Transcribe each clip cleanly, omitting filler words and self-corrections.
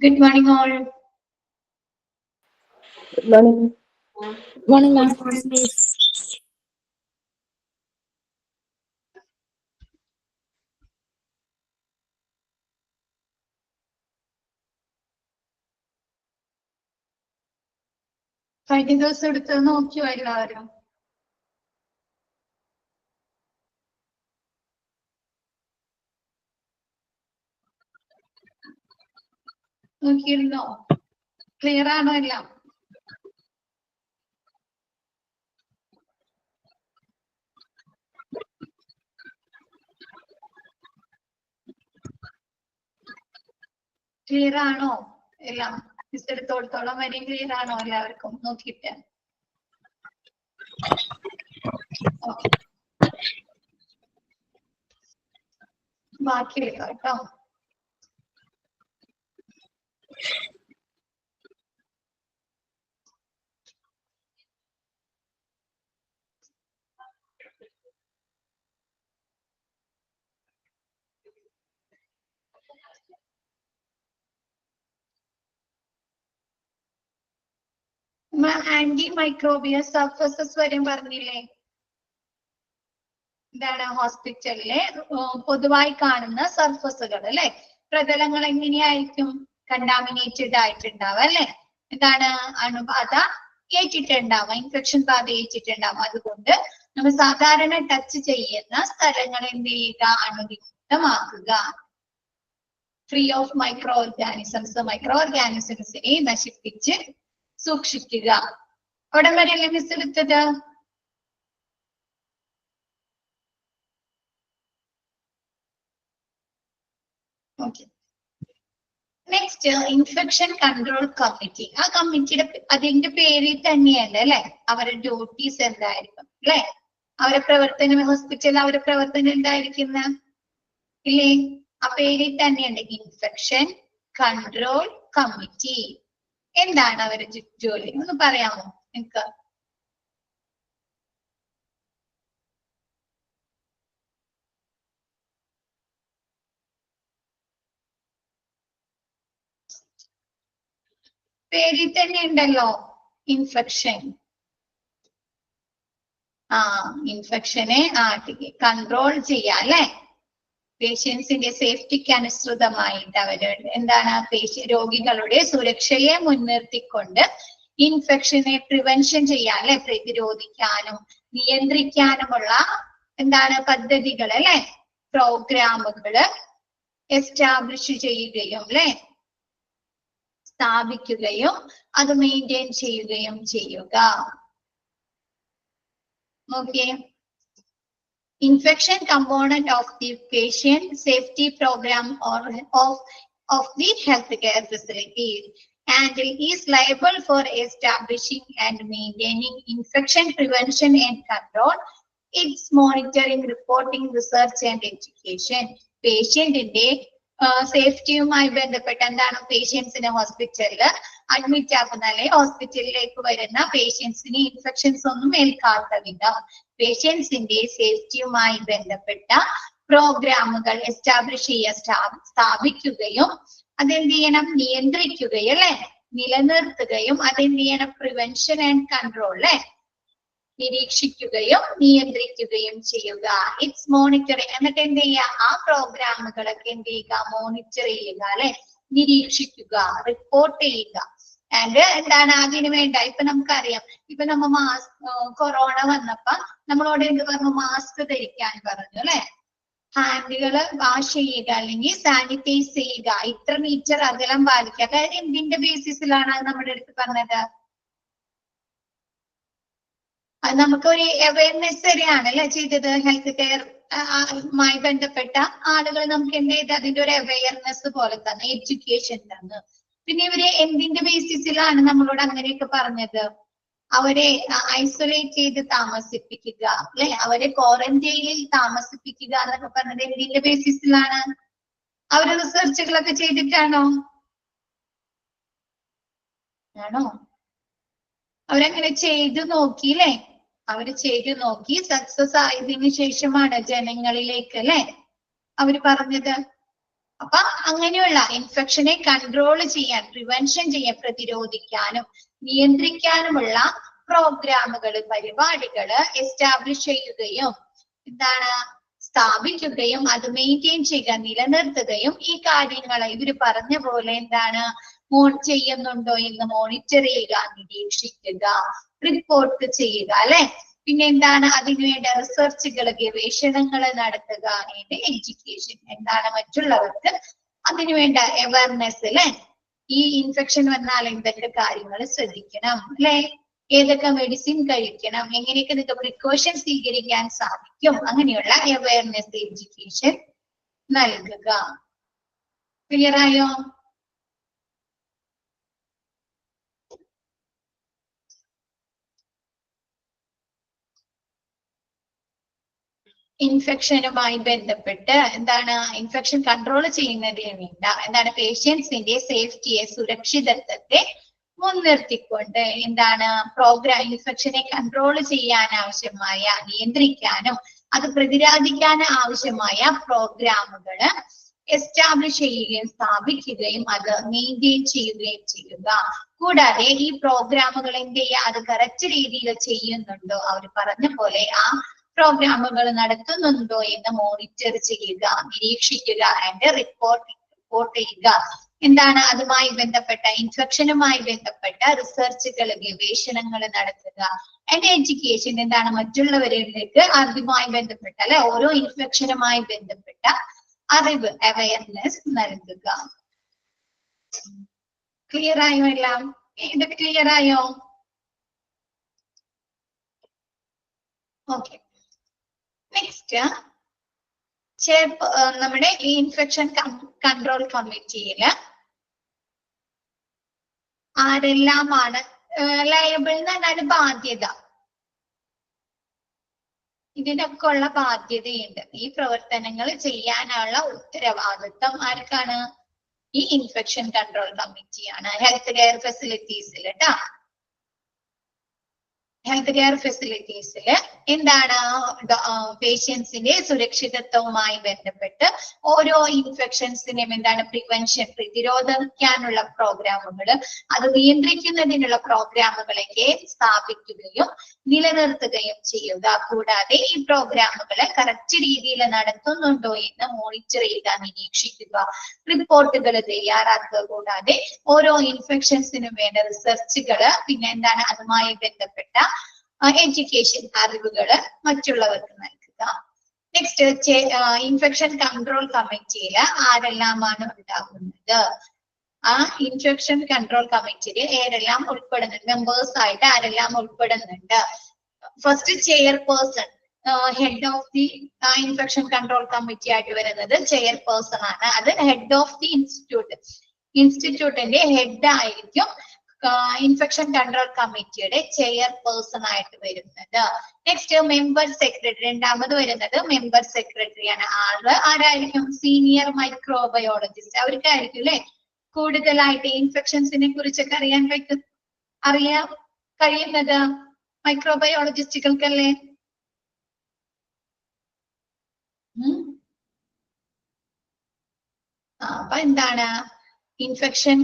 Good morning, all. Good morning. Good morning, ma'am. കഴിഞ്ഞ ദിവസം എടുത്ത് നോക്കിയോ എല്ലാവരും? നോക്കിയിരുന്നോ? ക്ലിയർ ആണോ എല്ലാം? ക്ലിയർ ആണോ എല്ലാം? മിസ് എടുത്തോടത്തോളം വരെ ക്ലിയർ ആണോ എല്ലാവർക്കും? നോക്കിയിട്ട് ബാക്കി എടുക്കാം കേട്ടോ. ആന്റി മൈക്രോബിയൽ സർഫസസ് വരെയും പറഞ്ഞില്ലേ? എന്താണ് ഹോസ്പിറ്റലിലെ പൊതുവായി കാണുന്ന സർഫസുകൾ അല്ലെ? പ്രതലങ്ങൾ എങ്ങനെയായിരിക്കും? കണ്ടാമിനേറ്റഡ് ആയിട്ടുണ്ടാവുക അല്ലെ? എന്താണ് അണുബാധ ഏറ്റിട്ടുണ്ടാവുക, ഇൻഫെക്ഷൻ ബാധ ഏറ്റിട്ടുണ്ടാവും. അതുകൊണ്ട് നമ്മൾ സാധാരണ ടച്ച് ചെയ്യുന്ന സ്ഥലങ്ങൾ എന്ത് ചെയ്യുക? അണുവിമുക്തമാക്കുക. ഫ്രീ ഓഫ് മൈക്രോ ഓർഗാനിസംസിനെ നശിപ്പിച്ച് സൂക്ഷിക്കുക. അവിടെ വരെയല്ലേ മിസ് എടുത്തത്? Okay. Next infection control committee. ആ കമ്മിറ്റിയുടെ അതിന്റെ പേരിൽ തന്നെയല്ല അല്ലെ അവരുടെ ഡ്യൂട്ടീസ് എന്തായിരിക്കും അല്ലെ? അവരുടെ പ്രവർത്തനം ഹോസ്പിറ്റലിൽ അവരുടെ പ്രവർത്തനം എന്തായിരിക്കുന്ന ഇല്ലേ? ആ പേരിൽ തന്നെയുണ്ട് ഇൻഫെക്ഷൻ കൺട്രോൾ കമ്മിറ്റി. എന്താണ് അവരുടെ ജോലി ഒന്ന് പറയാമോ നിങ്ങൾക്ക്? പേരിൽ തന്നെ ഉണ്ടല്ലോ ഇൻഫെക്ഷൻ. ഇൻഫെക്ഷനെ കൺട്രോൾ ചെയ്യാം അല്ലെ? പേഷ്യൻസിന്റെ സേഫ്റ്റിക്ക് അനുസൃതമായിട്ട് അവര് എന്താണ് രോഗികളുടെ സുരക്ഷയെ മുൻനിർത്തിക്കൊണ്ട് ഇൻഫെക്ഷനെ പ്രിവെൻഷൻ ചെയ്യാൻ അല്ലെ? പ്രതിരോധിക്കാനും നിയന്ത്രിക്കാനുമുള്ള എന്താണ് പദ്ധതികൾ അല്ലെ? പ്രോഗ്രാമുകള് എസ്റ്റാബ്ലിഷ് ചെയ്യുകയും അല്ലെ സ്ഥാപിക്കുകയും അത് മെയിൻറ്റെയിൻ ചെയ്യുകയും ചെയ്യുക. Okay. Infection component of the patient safety program or of the healthcare facility and is liable for establishing and maintaining infection prevention and control, its monitoring, reporting, research and education. Patient in സേഫ്റ്റിയുമായി ബന്ധപ്പെട്ട് എന്താണ്? പേഷ്യൻസിനെ ഹോസ്പിറ്റലില് admit ആക്കുന്ന അല്ലെ ഹോസ്പിറ്റലിലേക്ക് വരുന്ന പേഷ്യൻസിന് infections ഒന്നും ഏൽക്കാത്ത വിധം പേഷ്യൻസിന്റെ സേഫ്റ്റിയുമായി ബന്ധപ്പെട്ട പ്രോഗ്രാമുകൾ എസ്റ്റാബ്ലിഷ് സ്ഥാപിക്കുകയും അതെന്ത് ചെയ്യണം? നിയന്ത്രിക്കുകയും അല്ലെ നിലനിർത്തുകയും അതെന്ത് ചെയ്യണം? പ്രിവെൻഷൻ ആൻഡ് കൺട്രോൾ അല്ലെ നിരീക്ഷിക്കുകയും നിയന്ത്രിക്കുകയും ചെയ്യുക. It's monitoring. എന്നിട്ട് എന്ത് ചെയ്യുക? ആ പ്രോഗ്രാമുകളൊക്കെ എന്ത് ചെയ്യുക? മോണിറ്റർ ചെയ്യുക അല്ലെ നിരീക്ഷിക്കുക, റിപ്പോർട്ട് ചെയ്യുക. ആൻഡ് എന്താണ് അതിനു വേണ്ട? ഇപ്പൊ നമുക്കറിയാം, ഇപ്പൊ നമ്മ കൊറോണ വന്നപ്പോ നമ്മളോട് എന്ത് പറഞ്ഞു? മാസ്ക് ധരിക്കാൻ പറഞ്ഞു അല്ലെ? ഹാൻഡുകള് വാഷ് ചെയ്യുക അല്ലെങ്കിൽ സാനിറ്റൈസ് ചെയ്യുക, ഇത്ര മീറ്റർ അകലം പാലിക്കുക. അതായത് എന്തിന്റെ ബേസിസിലാണ് നമ്മുടെ അടുത്ത് പറഞ്ഞത്? അത് നമുക്കൊരു അവയർനെസ് തന്നെയാണ് അല്ലെ ചെയ്തത്. ഹെൽത്ത് കെയറുമായി ബന്ധപ്പെട്ട ആളുകൾ നമുക്ക് എന്ത് ചെയ്ത് അതിന്റെ ഒരു അവയർനെസ് പോലെ തന്നെ എഡ്യൂക്കേഷൻ തന്നു. പിന്നെ ഇവര് എന്തിന്റെ ബേസിസിലാണ് നമ്മളോട് അങ്ങനെയൊക്കെ പറഞ്ഞത്? അവരെ ഐസൊലേറ്റ് ചെയ്ത് താമസിപ്പിക്കുക അല്ലെ? അവരെ ക്വാറന്റൈനിൽ താമസിപ്പിക്കുക എന്നൊക്കെ പറഞ്ഞത് എന്തിന്റെ ബേസിസിലാണ്? അവര് റിസർച്ചുകളൊക്കെ ചെയ്തിട്ടാണോ? ആണോ? അവരങ്ങനെ ചെയ്തു നോക്കിയില്ലേ? അവര് ചെയ്തു നോക്കി സക്സസ് ആയതിനു ശേഷമാണ് ജനങ്ങളിലേക്ക് അല്ലെ അവര് പറഞ്ഞത്. അപ്പൊ അങ്ങനെയുള്ള ഇൻഫെക്ഷനെ കൺട്രോൾ ചെയ്യാൻ, പ്രിവെൻഷൻ ചെയ്യാൻ, പ്രതിരോധിക്കാനും നിയന്ത്രിക്കാനുമുള്ള പ്രോഗ്രാമുകൾ, പരിപാടികൾ എസ്റ്റാബ്ലിഷ് ചെയ്യുകയും എന്താണ് സ്ഥാപിക്കുകയും അത് മെയിൻറ്റെയിൻ ചെയ്യുക, നിലനിർത്തുകയും ഈ കാര്യങ്ങളെ ഇവര് പറഞ്ഞ പോലെ എന്താണ് ചെയ്യുന്നുണ്ടോ എന്ന് മോണിറ്റർ ചെയ്യുക, നിരീക്ഷിക്കുക, റിപ്പോർട്ട് ചെയ്യുക അല്ലെ. പിന്നെ എന്താണ് അതിനുവേണ്ട റിസർച്ചുകൾ, ഗവേഷണങ്ങൾ നടത്തുക. എഡ്യൂക്കേഷൻ എന്താണ് മറ്റുള്ളവർക്ക് അതിനുവേണ്ട അവയർനെസ് അല്ലെ. ഈ ഇൻഫെക്ഷൻ വന്നാൽ എന്തൊക്കെ കാര്യങ്ങൾ ശ്രദ്ധിക്കണം അല്ലെ, ഏതൊക്കെ മെഡിസിൻ കഴിക്കണം, എങ്ങനെയൊക്കെ നിങ്ങൾക്ക് പ്രിക്കോഷൻ സ്വീകരിക്കാൻ സാധിക്കും, അങ്ങനെയുള്ള അവയർനെസ് എഡ്യൂക്കേഷൻ നൽകുക. ക്ലിയർ ആയോ? ഇൻഫെക്ഷനുമായി ബന്ധപ്പെട്ട് എന്താണ് ഇൻഫെക്ഷൻ കൺട്രോൾ ചെയ്യുന്നതിന് വേണ്ട എന്താണ് പേഷ്യൻസിന്റെ സേഫ്റ്റിയെ, സുരക്ഷിതത്വത്തെ മുൻനിർത്തിക്കൊണ്ട് എന്താണ് ഇൻഫെക്ഷനെ കൺട്രോൾ ചെയ്യാൻ ആവശ്യമായ, നിയന്ത്രിക്കാനും അത് പ്രതിരോധിക്കാൻ ആവശ്യമായ പ്രോഗ്രാമുകൾ എസ്റ്റാബ്ലിഷ് ചെയ്യുകയും സ്ഥാപിക്കുകയും അത് മെയിൻറ്റെയിൻ ചെയ്യുകയും ചെയ്യുക. കൂടാതെ ഈ പ്രോഗ്രാമുകൾ എന്ത് ചെയ്യുക, അത് കറക്റ്റ് രീതിയിൽ ചെയ്യുന്നുണ്ടോ, അവർ പറഞ്ഞ പോലെ ആ പ്രോഗ്രാമുകൾ നടത്തുന്നുണ്ടോ എന്ന് മോണിറ്റർ ചെയ്യുക, നിരീക്ഷിക്കുക ആൻഡ് റിപ്പോർട്ട് ചെയ്യുക. എന്താണ് അതുമായി ബന്ധപ്പെട്ട ഇൻഫെക്ഷനുമായി ബന്ധപ്പെട്ട റിസർച്ചുകൾ, ഗവേഷണങ്ങൾ നടത്തുക. ആൻഡ് എഡ്യൂക്കേഷൻ എന്താണ് മറ്റുള്ളവരിലേക്ക് അതുമായി ബന്ധപ്പെട്ട അല്ലെ ഓരോ ഇൻഫെക്ഷനുമായി ബന്ധപ്പെട്ട അറിവ്, അവയർനെസ് നൽകുക. ക്ലിയർ ആയോ എല്ലാം? ഇതൊക്കെ ക്ലിയർ ആയോ? ഓക്കെ. നെക്സ്റ്റ് നമ്മുടെ ഈ ഇൻഫെക്ഷൻ കൺട്രോൾ കമ്മിറ്റിയില് ആരെല്ലാമാണ് ലയബിൾ എന്ന് പറഞ്ഞാൽ ബാധ്യത, ഇതിനൊക്കെ ഉള്ള ബാധ്യതയുണ്ട്. ഈ പ്രവർത്തനങ്ങൾ ചെയ്യാനുള്ള ഉത്തരവാദിത്വം ആർക്കാണ്? ഈ ഇൻഫെക്ഷൻ കൺട്രോൾ കമ്മിറ്റിയാണ്. ഹെൽത്ത് കെയർ ഫെസിലിറ്റീസിൽ കേട്ടോ, ഹെൽത്ത് കെയർ ഫെസിലിറ്റീസിൽ എന്താണ് പേഷ്യൻസിന്റെ സുരക്ഷിതത്വവുമായി ബന്ധപ്പെട്ട് ഓരോ ഇൻഫെക്ഷൻസിനെയും എന്താണ് പ്രിവെൻഷൻ, പ്രതിരോധിക്കാനുള്ള പ്രോഗ്രാമുകൾ, അത് നിയന്ത്രിക്കുന്നതിനുള്ള പ്രോഗ്രാമുകളൊക്കെ സ്ഥാപിക്കുകയും നിലനിർത്തുകയും ചെയ്യുക. കൂടാതെ ഈ പ്രോഗ്രാമുകളെ കറക്റ്റ് രീതിയിൽ നടത്തുന്നുണ്ടോ എന്ന് മോണിറ്റർ ചെയ്യുക, നിരീക്ഷിക്കുക, റിപ്പോർട്ടുകൾ തയ്യാറാക്കുക. കൂടാതെ ഓരോ ഇൻഫെക്ഷൻസിനും വേണ്ട റിസർച്ചുകൾ, പിന്നെ എന്താണ് അതുമായി ബന്ധപ്പെട്ട എഡ്യൂക്കേഷൻ, അറിവുകള് മറ്റുള്ളവർക്ക് നൽകുക. നെക്സ്റ്റ് ഇൻഫെക്ഷൻ കൺട്രോൾ കമ്മിറ്റിയിൽ ആരെല്ലാമാണ് ഉണ്ടാകുന്നത്? ആ ഇൻഫെക്ഷൻ കൺട്രോൾ കമ്മിറ്റിയിൽ ആരെല്ലാം ഉൾപ്പെടുന്നുണ്ട്, മെമ്പേഴ്സ് ആയിട്ട് ആരെല്ലാം ഉൾപ്പെടുന്നുണ്ട്? First chairperson, head of the infection control committee ആയിട്ട് വരുന്നത് ചെയർപേഴ്സൺ ആണ്. അത് ഹെഡ് ഓഫ് ദി ഇൻസ്റ്റിറ്റ്യൂട്ടിന്റെ ഹെഡ് ആയിരിക്കും ഇൻഫെക്ഷൻ കൺട്രോൾ കമ്മിറ്റിയുടെ ചെയർപേഴ്സൺ ആയിട്ട് വരുന്നത്. നെക്സ്റ്റ് മെമ്പർ സെക്രട്ടറി, രണ്ടാമത് വരുന്നത് മെമ്പർ സെക്രട്ടറിയാണ്. ആള് ആരായിരിക്കും? Senior microbiologist. അവർക്കായിരിക്കും അല്ലെ കൂടുതലായിട്ട് ഇൻഫെക്ഷൻസിനെ കുറിച്ചൊക്കെ അറിയാൻ കഴിയുന്നത് മൈക്രോബയോളജിസ്റ്റുകൾക്കല്ലേ? അപ്പൊ എന്താണ് ഇൻഫെക്ഷൻ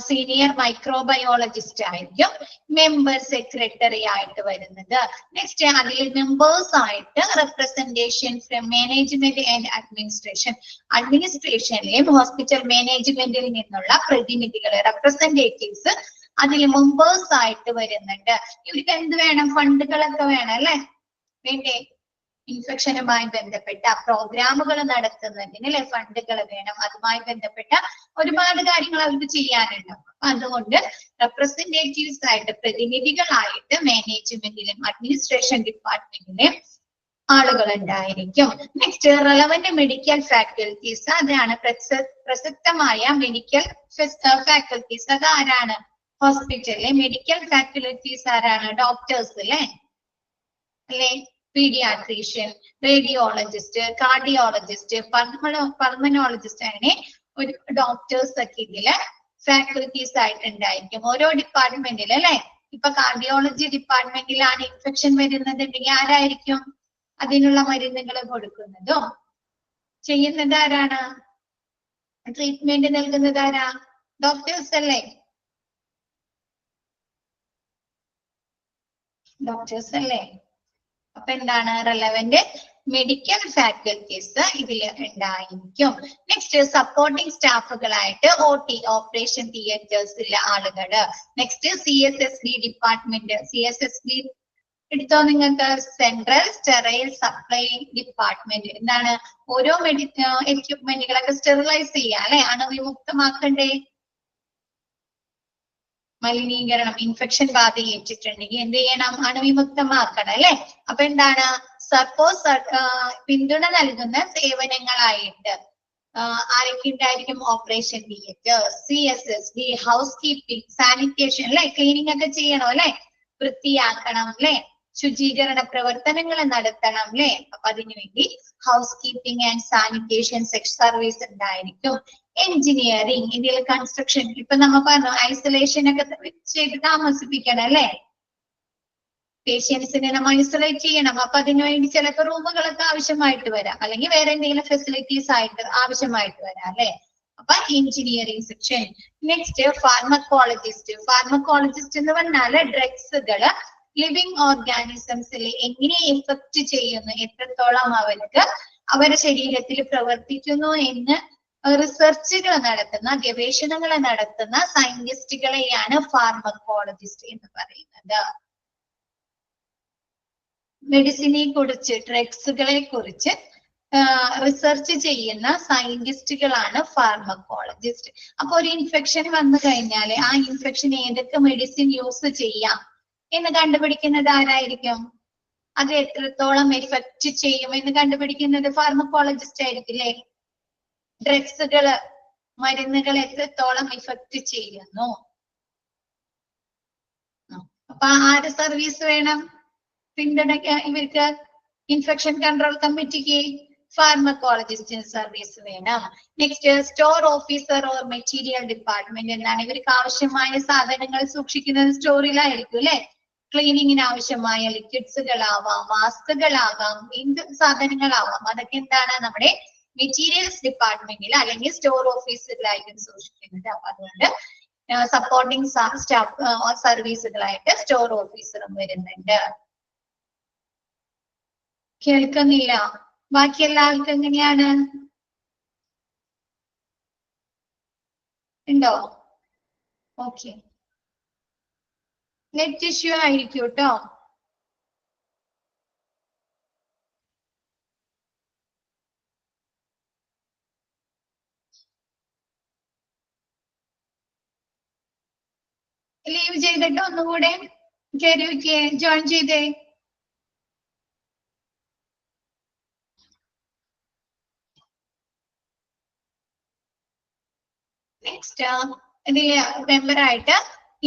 സീനിയർ മൈക്രോബയോളജിസ്റ്റ് ആയിരിക്കും മെമ്പർ സെക്രട്ടറി ആയിട്ട് വരുന്നത്. നെക്സ്റ്റ് അതിൽ മെമ്പേഴ്സ് ആയിട്ട് റെപ്രസെന്റേഷൻ ഫ്രം മാനേജ്മെന്റ് ആൻഡ് അഡ്മിനിസ്ട്രേഷനിലെയും ഹോസ്പിറ്റൽ മാനേജ്മെന്റിൽ നിന്നുള്ള പ്രതിനിധികൾ, റെപ്രസെന്റേറ്റീവ്സ് അതിൽ മെമ്പേഴ്സ് ആയിട്ട് വരുന്നുണ്ട്. ഇവർക്ക് എന്ത് വേണം? ഫണ്ടുകളൊക്കെ വേണം അല്ലെ, വേണ്ടേ? ഇൻഫെക്ഷനുമായി ബന്ധപ്പെട്ട പ്രോഗ്രാമുകൾ നടത്തുന്നതിന് അല്ലെ ഫണ്ടുകൾ വേണം. അതുമായി ബന്ധപ്പെട്ട ഒരുപാട് കാര്യങ്ങൾ അവർക്ക് ചെയ്യാനുണ്ട്. അതുകൊണ്ട് റെപ്രസെന്റേറ്റീവ്സ് ആയിട്ട്, പ്രതിനിധികളായിട്ട് മാനേജ്മെന്റിലും അഡ്മിനിസ്ട്രേഷൻ ഡിപ്പാർട്ട്മെന്റിലും ആളുകൾ ഉണ്ടായിരിക്കും. നെക്സ്റ്റ് റെലവന്റ് മെഡിക്കൽ ഫാക്കൽറ്റീസ്, അതാണ് പ്രസക്തമായ മെഡിക്കൽ ഫാക്കൽറ്റീസ്. അതാരാണ്? ഹോസ്പിറ്റലിലെ മെഡിക്കൽ ഫാക്കൽറ്റീസ് ആരാണ്? ഡോക്ടേഴ്സ് അല്ലെ, പീഡിയാട്രീഷ്യൻ, റേഡിയോളജിസ്റ്റ്, കാർഡിയോളജിസ്റ്റ്, പൾമനോളജിസ്റ്റ്, അങ്ങനെ ഒരു ഡോക്ടേഴ്സ് ഒക്കെ ഇതില് ഫാക്കൽറ്റീസ് ആയിട്ടുണ്ടായിരിക്കും ഓരോ ഡിപ്പാർട്ട്മെന്റിൽ അല്ലെ. ഇപ്പൊ കാർഡിയോളജി ഡിപ്പാർട്ട്മെന്റിലാണ് ഇൻഫെക്ഷൻ വരുന്നതുണ്ടെങ്കിൽ ആരായിരിക്കും അതിനുള്ള മരുന്നുകൾ കൊടുക്കുന്നതും ചെയ്യുന്നത്? ആരാണ്? ട്രീറ്റ്മെന്റ് നൽകുന്നത് ആരാ? ഡോക്ടേഴ്സ് അല്ലേ? ഡോക്ടേഴ്സ് അല്ലേ? അപ്പൊ എന്താണ് റെലവന്റ് മെഡിക്കൽ ഫാക്കൽറ്റീസ് ഇതിൽ ഉണ്ടായിരിക്കും. നെക്സ്റ്റ് സപ്പോർട്ടിംഗ് സ്റ്റാഫുകളായിട്ട് OT ഓപ്പറേഷൻ തിയേറ്റേഴ്സിലെ ആളുകള്. Next CSSD department. CSSD എടുത്തോ നിങ്ങൾക്ക്, സെൻട്രൽ സ്റ്റെറൈൽ സപ്ലൈ ഡിപ്പാർട്ട്മെന്റ്. എന്താണ് ഓരോ എക്യുപ്മെന്റുകളൊക്കെ സ്റ്റെറിലൈസ് ചെയ്യുക അല്ലെ, അണുവിമുക്തമാക്കണ്ടേ? മലിനീകരണം, ഇൻഫെക്ഷൻ ബാധയേറ്റിട്ടുണ്ടെങ്കിൽ എന്ത് ചെയ്യണം? അണുവിമുക്തമാക്കണം അല്ലെ. അപ്പൊ എന്താണ് സപ്പോസ് പിന്തുണ നൽകുന്ന സേവനങ്ങളായിട്ട് ആരൊക്കെ ഉണ്ടായിരിക്കും? Operation theatre, CSSD, house keeping, sanitation അല്ലെ, ക്ലീനിങ് ഒക്കെ ചെയ്യണം അല്ലെ, വൃത്തിയാക്കണം അല്ലെ, ശുചീകരണ പ്രവർത്തനങ്ങൾ നടത്തണം അല്ലെ. അപ്പൊ അതിനുവേണ്ടി house keeping and sanitation service ഉണ്ടായിരിക്കും. എഞ്ചിനീയറിംഗ്, ഇതിൽ കൺസ്ട്രക്ഷൻ, ഇപ്പൊ നമ്മ പറഞ്ഞു ഐസൊലേഷൻ ഒക്കെ ചെയ്ത് താമസിപ്പിക്കണം അല്ലെ, പേഷ്യൻസിനെ നമ്മൾ ഐസൊലേറ്റ് ചെയ്യണം. അപ്പൊ അതിനുവേണ്ടി ചിലപ്പോൾ റൂമുകളൊക്കെ ആവശ്യമായിട്ട് വരാം, അല്ലെങ്കിൽ വേറെ എന്തെങ്കിലും ഫെസിലിറ്റീസ് ആയിട്ട് ആവശ്യമായിട്ട് വരാം അല്ലെ. അപ്പൊ engineering section. Next pharmacologist. Pharmacologist എന്ന് പറഞ്ഞാല് ഡ്രഗ്സുകള് ലിവിങ് ഓർഗാനിസംസിൽ എങ്ങനെ എഫക്ട് ചെയ്യുന്നു, എത്രത്തോളം അവർക്ക് അവരുടെ ശരീരത്തിൽ പ്രവർത്തിക്കുന്നു എന്ന് റിസർച്ചുകൾ നടത്തുന്ന, ഗവേഷണങ്ങൾ നടത്തുന്ന സയന്റിസ്റ്റുകളെയാണ് ഫാർമക്കോളജിസ്റ്റ് എന്ന് പറയുന്നത്. മെഡിസിനെ കുറിച്ച്, ഡ്രഗ്സുകളെ കുറിച്ച് റിസർച്ച് ചെയ്യുന്ന സയന്റിസ്റ്റുകളാണ് ഫാർമക്കോളജിസ്റ്റ്. അപ്പൊ ഒരു ഇൻഫെക്ഷൻ വന്നു കഴിഞ്ഞാൽ ആ ഇൻഫെക്ഷൻ ഏതൊക്കെ മെഡിസിൻ യൂസ് ചെയ്യാം എന്ന് കണ്ടുപിടിക്കുന്നത് ആരായിരിക്കും? അത് എത്രത്തോളം എഫക്ട് ചെയ്യും എന്ന് കണ്ടുപിടിക്കുന്നത് ഫാർമക്കോളജിസ്റ്റ് ആയിരിക്കും അല്ലെ. ഡ്രഗ്സുകള്, മരുന്നുകൾ എത്രത്തോളം ഇഫക്ട് ചെയ്യുന്നു. അപ്പൊ ആര് സർവീസ് വേണം പിന്തുണയ്ക്കാൻ ഇവർക്ക്? ഇൻഫെക്ഷൻ കൺട്രോൾ കമ്മിറ്റിക്ക് ഫാർമക്കോളജിസ്റ്റിന് സർവീസ് വേണം. Next store officer or material department. എന്താണ് ഇവർക്ക് ആവശ്യമായ സാധനങ്ങൾ സൂക്ഷിക്കുന്നത് സ്റ്റോറിലായിരിക്കും അല്ലെ. ക്ലീനിങ്ങിന് ആവശ്യമായ ലിക്വിഡ്സുകളാവാം, മാസ്കുകളാകാം, എന്ത് സാധനങ്ങളാവാം, അതൊക്കെ എന്താണ് നമ്മുടെ മെറ്റീരിയൽസ് ഡിപ്പാർട്ട്മെന്റിൽ അല്ലെങ്കിൽ സ്റ്റോർ ഓഫീസിലായിരിക്കും സൂക്ഷിക്കുന്നത്. അപ്പൊ അതുകൊണ്ട് സപ്പോർട്ടിംഗ് സ്റ്റാഫ് സർവീസുകളായിട്ട് സ്റ്റോർ ഓഫീസറും വരുന്നുണ്ട്. കേൾക്കുന്നില്ല? ബാക്കി എല്ലാവർക്കും എങ്ങനെയാണ്? ഉണ്ടോ? ഓക്കെ, നെറ്റ് ഇഷ്യൂ ആയിരിക്കും കേട്ടോ. ലീവ് ചെയ്തിട്ട് ഒന്നുകൂടെ കയറി ജോയിൻ ചെയ്തേ. നെക്സ്റ്റ് ഇതില് മെമ്പറായിട്ട്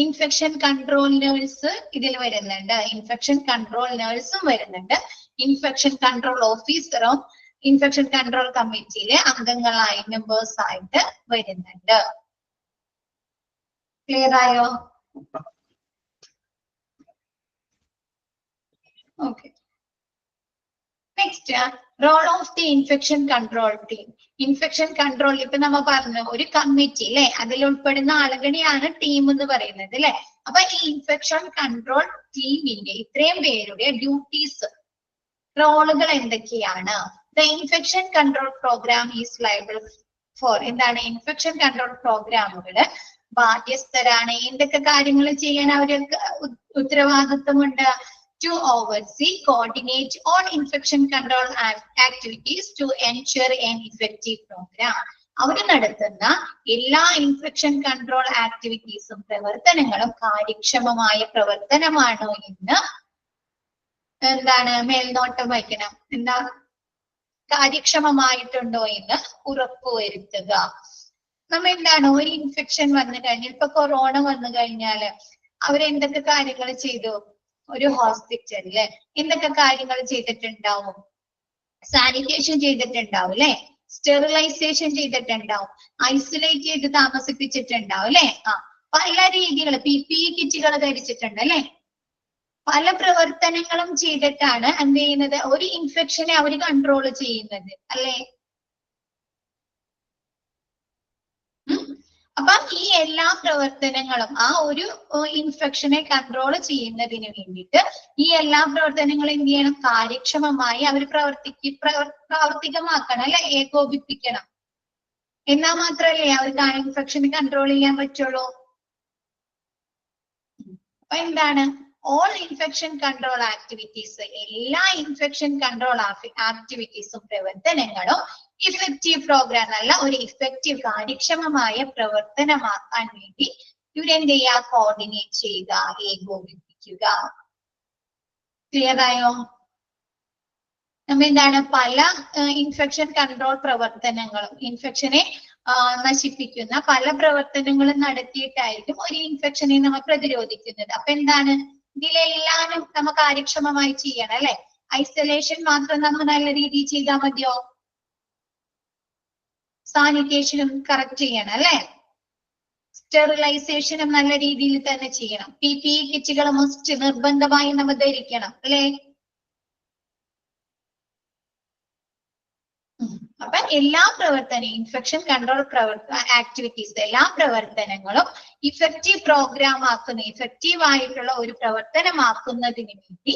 ഇൻഫെക്ഷൻ കൺട്രോൾ നേഴ്സ് ഇതിൽ വരുന്നുണ്ട്. ഇൻഫെക്ഷൻ കൺട്രോൾ നേഴ്സും വരുന്നുണ്ട്. ഇൻഫെക്ഷൻ കൺട്രോൾ ഓഫീസറും ഇൻഫെക്ഷൻ കൺട്രോൾ കമ്മിറ്റിയിലെ അംഗങ്ങളായി മെമ്പേഴ്സ് ആയിട്ട് വരുന്നുണ്ട്. ക്ലിയർ ആയോ? Okay. Next role of the infection control team. Infection control ഇപ്പൊ നമ്മ പറഞ്ഞു ഒരു കമ്മിറ്റി അല്ലെ, അതിൽ ഉൾപ്പെടുന്ന ആളുകളെയാണ് ടീം എന്ന് പറയുന്നത് അല്ലെ. അപ്പൊ ഈ ഇൻഫെക്ഷൻ കൺട്രോൾ ടീമിന്റെ ഇത്രയും പേരുടെ ഡ്യൂട്ടീസ്, റോളുകൾ എന്തൊക്കെയാണ്? The infection control program is liable for. എന്താണ് ഇൻഫെക്ഷൻ കൺട്രോൾ പ്രോഗ്രാമുകള് ബാധ്യസ്ഥരാണ്. എന്തൊക്കെ കാര്യങ്ങൾ ചെയ്യാൻ അവർക്ക് ഉത്തരവാദിത്വമുണ്ട്? To oversee, coordinate all infection control activities to ensure an effective program. അവർ നടത്തുന്ന എല്ലാ ഇൻഫെക്ഷൻ കൺട്രോൾ ആക്ടിവിറ്റീസും പ്രവർത്തനങ്ങളും കാര്യക്ഷമമായ പ്രവർത്തനമാണോ എന്ന് എന്താണ് മേൽനോട്ടം വയ്ക്കണം. എന്താ കാര്യക്ഷമമായിട്ടുണ്ടോ എന്ന് ഉറപ്പുവരുത്തുക. നമ്മ എന്താണ് ഒരു ഇൻഫെക്ഷൻ വന്നു കഴിഞ്ഞാൽ, ഇപ്പൊ കൊറോണ വന്നു കഴിഞ്ഞാല് അവരെന്തൊക്കെ കാര്യങ്ങൾ ചെയ്തു? ഒരു ഹോസ്പിറ്റലില് എന്തൊക്കെ കാര്യങ്ങൾ ചെയ്തിട്ടുണ്ടാവും? സാനിറ്റേഷൻ ചെയ്തിട്ടുണ്ടാവും അല്ലെ, സ്റ്റെറിലൈസേഷൻ ചെയ്തിട്ടുണ്ടാവും, ഐസൊലേറ്റ് ചെയ്ത് താമസിപ്പിച്ചിട്ടുണ്ടാവും അല്ലെ. പല രീതികൾ PPE കിറ്റുകൾ ധരിച്ചിട്ടുണ്ട് അല്ലെ. പല പ്രവർത്തനങ്ങളും ചെയ്തിട്ടാണ് എന്ത് ചെയ്യുന്നത്? ഒരു ഇൻഫെക്ഷനെ അവർ കൺട്രോൾ ചെയ്യുന്നത് അല്ലെ. അപ്പൊ ഈ എല്ലാ പ്രവർത്തനങ്ങളും ആ ഒരു ഇൻഫെക്ഷനെ കൺട്രോൾ ചെയ്യുന്നതിന് വേണ്ടിയിട്ട് ഈ എല്ലാ പ്രവർത്തനങ്ങളും എന്ത് ചെയ്യണം? കാര്യക്ഷമമായി അവർ പ്രാവർത്തികമാക്കണം, അല്ലെ? ഏകോപിപ്പിക്കണം. എന്നാൽ മാത്രമല്ലേ അവർക്ക് ആ ഇൻഫെക്ഷൻ കൺട്രോൾ ചെയ്യാൻ പറ്റുള്ളൂ. അപ്പൊ എന്താണ്? ഓൾ ഇൻഫെക്ഷൻ കൺട്രോൾ ആക്ടിവിറ്റീസ്, എല്ലാ ഇൻഫെക്ഷൻ കൺട്രോൾ ആക്ടിവിറ്റീസും പ്രവർത്തനങ്ങളും ഇഫക്റ്റീവ് പ്രോഗ്രാം, നല്ല ഒരു ഇഫക്റ്റീവ് കാര്യക്ഷമമായ പ്രവർത്തനമാക്കാൻ വേണ്ടി ഇവരെന്ത് ചെയ്യുക? കോർഡിനേറ്റ് ചെയ്യുക, ഏകോപിപ്പിക്കുക. ക്ലിയർ ആയോ? നമ്മ എന്താണ്? പല ഇൻഫെക്ഷൻ കൺട്രോൾ പ്രവർത്തനങ്ങളും, ഇൻഫെക്ഷനെ നശിപ്പിക്കുന്ന പല പ്രവർത്തനങ്ങളും നടത്തിയിട്ടായിരിക്കും ഒരു ഇൻഫെക്ഷനെ നമ്മൾ പ്രതിരോധിക്കുന്നത്. അപ്പൊ എന്താണ്? ഇതിലെല്ലാം നമ്മൾ കാര്യക്ഷമമായി ചെയ്യണം, അല്ലെ? ഐസൊലേഷൻ മാത്രം നമ്മൾ നല്ല രീതിയിൽ ചെയ്താൽ മതിയോ? സാനിറ്റേഷനും കറക്റ്റ് ചെയ്യണം, അല്ലെ? സ്റ്റെറിലൈസേഷനും നല്ല രീതിയിൽ തന്നെ ചെയ്യണം. PPE കിറ്റുകൾ മസ്റ്റ് നിർബന്ധമായി നമ്മൾ ധരിക്കണം, അല്ലെ? അപ്പൊ എല്ലാ പ്രവർത്തനവും, ഇൻഫെക്ഷൻ കൺട്രോൾ ആക്ടിവിറ്റീസ്, എല്ലാ പ്രവർത്തനങ്ങളും ഇഫക്റ്റീവ് പ്രോഗ്രാം ആക്കുന്ന, ഇഫക്റ്റീവ് ആയിട്ടുള്ള ഒരു പ്രവർത്തനമാക്കുന്നതിന് വേണ്ടി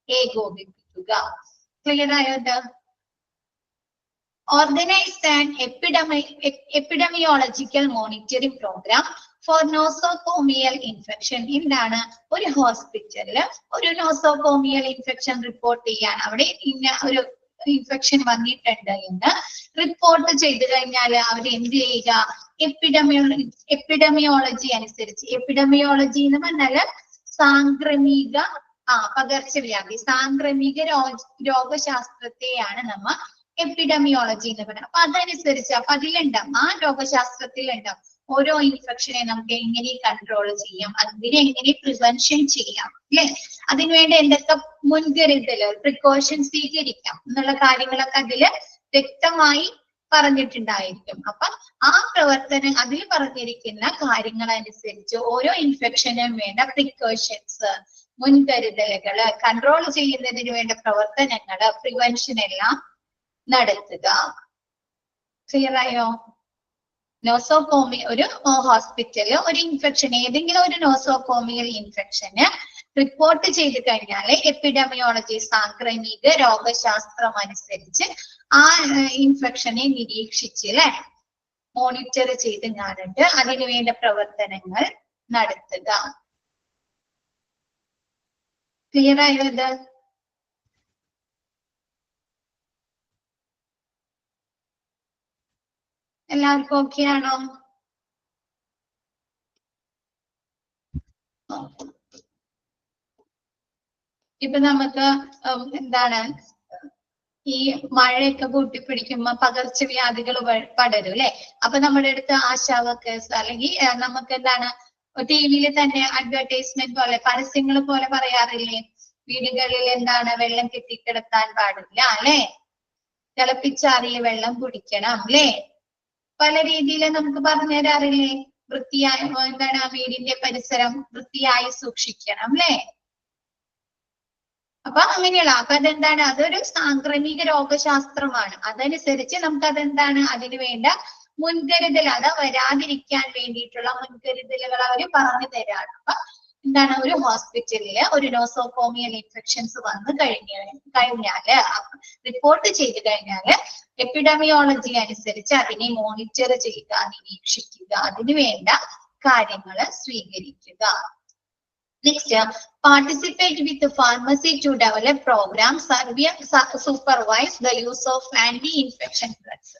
ഏകോപിപ്പിക്കുക. ക്ലിയർ ആയത്? Organized an epidemiological monitoring program for nosocomial infection. എന്താണ്? ഒരു ഹോസ്പിറ്റലില് ഒരു നോസോകോമിയൽ ഇൻഫെക്ഷൻ റിപ്പോർട്ട് ചെയ്യാൻ, അവിടെ ഇന്ന ഒരു ഇൻഫെക്ഷൻ വന്നിട്ടുണ്ട് എന്ന് റിപ്പോർട്ട് ചെയ്തു കഴിഞ്ഞാൽ അവർ എന്ത് ചെയ്യുക? എപ്പിഡമിയോളജി അനുസരിച്ച്, എപ്പിഡമിയോളജി എന്ന് പറഞ്ഞാല് സാംക്രമിക പകർച്ചവ്യാധി, സാംക്രമിക രോഗശാസ്ത്രത്തെയാണ് നമ്മ എപ്പിഡമിയോളജി എന്ന് പറയുന്നത്. അപ്പൊ അതനുസരിച്ച് അപ്പൊ അതിലുണ്ടാവും, ആ രോഗശാസ്ത്രത്തിലുണ്ടാവും ഓരോ ഇൻഫെക്ഷനെ നമുക്ക് എങ്ങനെ കൺട്രോൾ ചെയ്യാം, അതിനെ എങ്ങനെ പ്രിവെൻഷൻ ചെയ്യാം, അല്ലെ? അതിനുവേണ്ടി എന്തൊക്കെ മുൻകരുതല്, പ്രിക്കോഷൻ സ്വീകരിക്കാം എന്നുള്ള കാര്യങ്ങളൊക്കെ അതില് വ്യക്തമായി പറഞ്ഞിട്ടുണ്ടായിരിക്കും. അപ്പൊ ആ പ്രവർത്തനം, അതിൽ പറഞ്ഞിരിക്കുന്ന കാര്യങ്ങൾ അനുസരിച്ച് ഓരോ ഇൻഫെക്ഷനും വേണ്ട പ്രിക്കോഷൻസ്, മുൻകരുതലുകള്, കൺട്രോൾ ചെയ്യുന്നതിന് വേണ്ട പ്രവർത്തനങ്ങള്, പ്രിവെൻഷൻ എല്ലാം നടത്തുക. ക്ലിയർ ആയോ? നോസോകോമിയ, ഒരു ഹോസ്പിറ്റലിൽ ഒരു ഇൻഫെക്ഷൻ, ഏതെങ്കിലും ഒരു നോസോകോമിയൽ ഇൻഫെക്ഷന് റിപ്പോർട്ട് ചെയ്ത് കഴിഞ്ഞാൽ എപ്പിഡമിയോളജി, സാംക്രമിക രോഗശാസ്ത്രം അനുസരിച്ച് ആ ഇൻഫെക്ഷനെ നിരീക്ഷിച്ച്, അല്ലെ, മോണിറ്റർ ചെയ്ത് ഞാനിട്ട് അതിനു വേണ്ട പ്രവർത്തനങ്ങൾ നടത്തുക. ക്ലിയർ ആയോ? ഇത് എല്ലാവർക്കും ഓക്കെ ആണോ? ഇപ്പൊ നമുക്ക് എന്താണ്, ഈ മഴയൊക്കെ കൂട്ടിപ്പിടിക്കുമ്പോ പകർച്ചവ്യാധികൾ പടരും, അല്ലെ? അപ്പൊ നമ്മുടെ അടുത്ത് ആശാ വർക്കേഴ്സ് അല്ലെങ്കിൽ നമുക്ക് എന്താണ് TV-യിൽ തന്നെ അഡ്വർടൈസ്മെന്റ് പോലെ, പരസ്യങ്ങൾ പോലെ പറയാറില്ലേ? വീടുകളിൽ എന്താണ് വെള്ളം കെട്ടിക്കിടത്താൻ പാടില്ല, അല്ലെ? തിളപ്പിച്ചാറിയ വെള്ളം കുടിക്കണം, അല്ലെ? പല രീതിയിൽ നമുക്ക് പറഞ്ഞു തരാറില്ലേ? വൃത്തിയായ എന്താണ് വീടിന്റെ പരിസരം വൃത്തിയായി സൂക്ഷിക്കണം, അല്ലെ? അപ്പൊ അങ്ങനെയുള്ള, അപ്പൊ അതെന്താണ്? അതൊരു സാംക്രമിക രോഗശാസ്ത്രമാണ്. അതനുസരിച്ച് നമുക്ക് അതെന്താണ്, അതിന് വേണ്ട മുൻകരുതൽ, അത് വരാതിരിക്കാൻ വേണ്ടിയിട്ടുള്ള മുൻകരുതലുകൾ അവര് പറഞ്ഞു തരാണ്. അപ്പൊ എന്താണ്, ഒരു ഹോസ്പിറ്റലില് ഒരു നോസോകോമിയൽ ഇൻഫെക്ഷൻസ് വന്നു കഴിഞ്ഞാല്, റിപ്പോർട്ട് ചെയ്ത് കഴിഞ്ഞാല് എപ്പിഡമിയോളജി അനുസരിച്ച് അതിനെ മോണിറ്റർ ചെയ്യുക, നിരീക്ഷിക്കുക, അതിനു വേണ്ട കാര്യങ്ങൾ സ്വീകരിക്കുക. Next, participate with the pharmacy to develop programs, supervise the use of anti-infection drugs.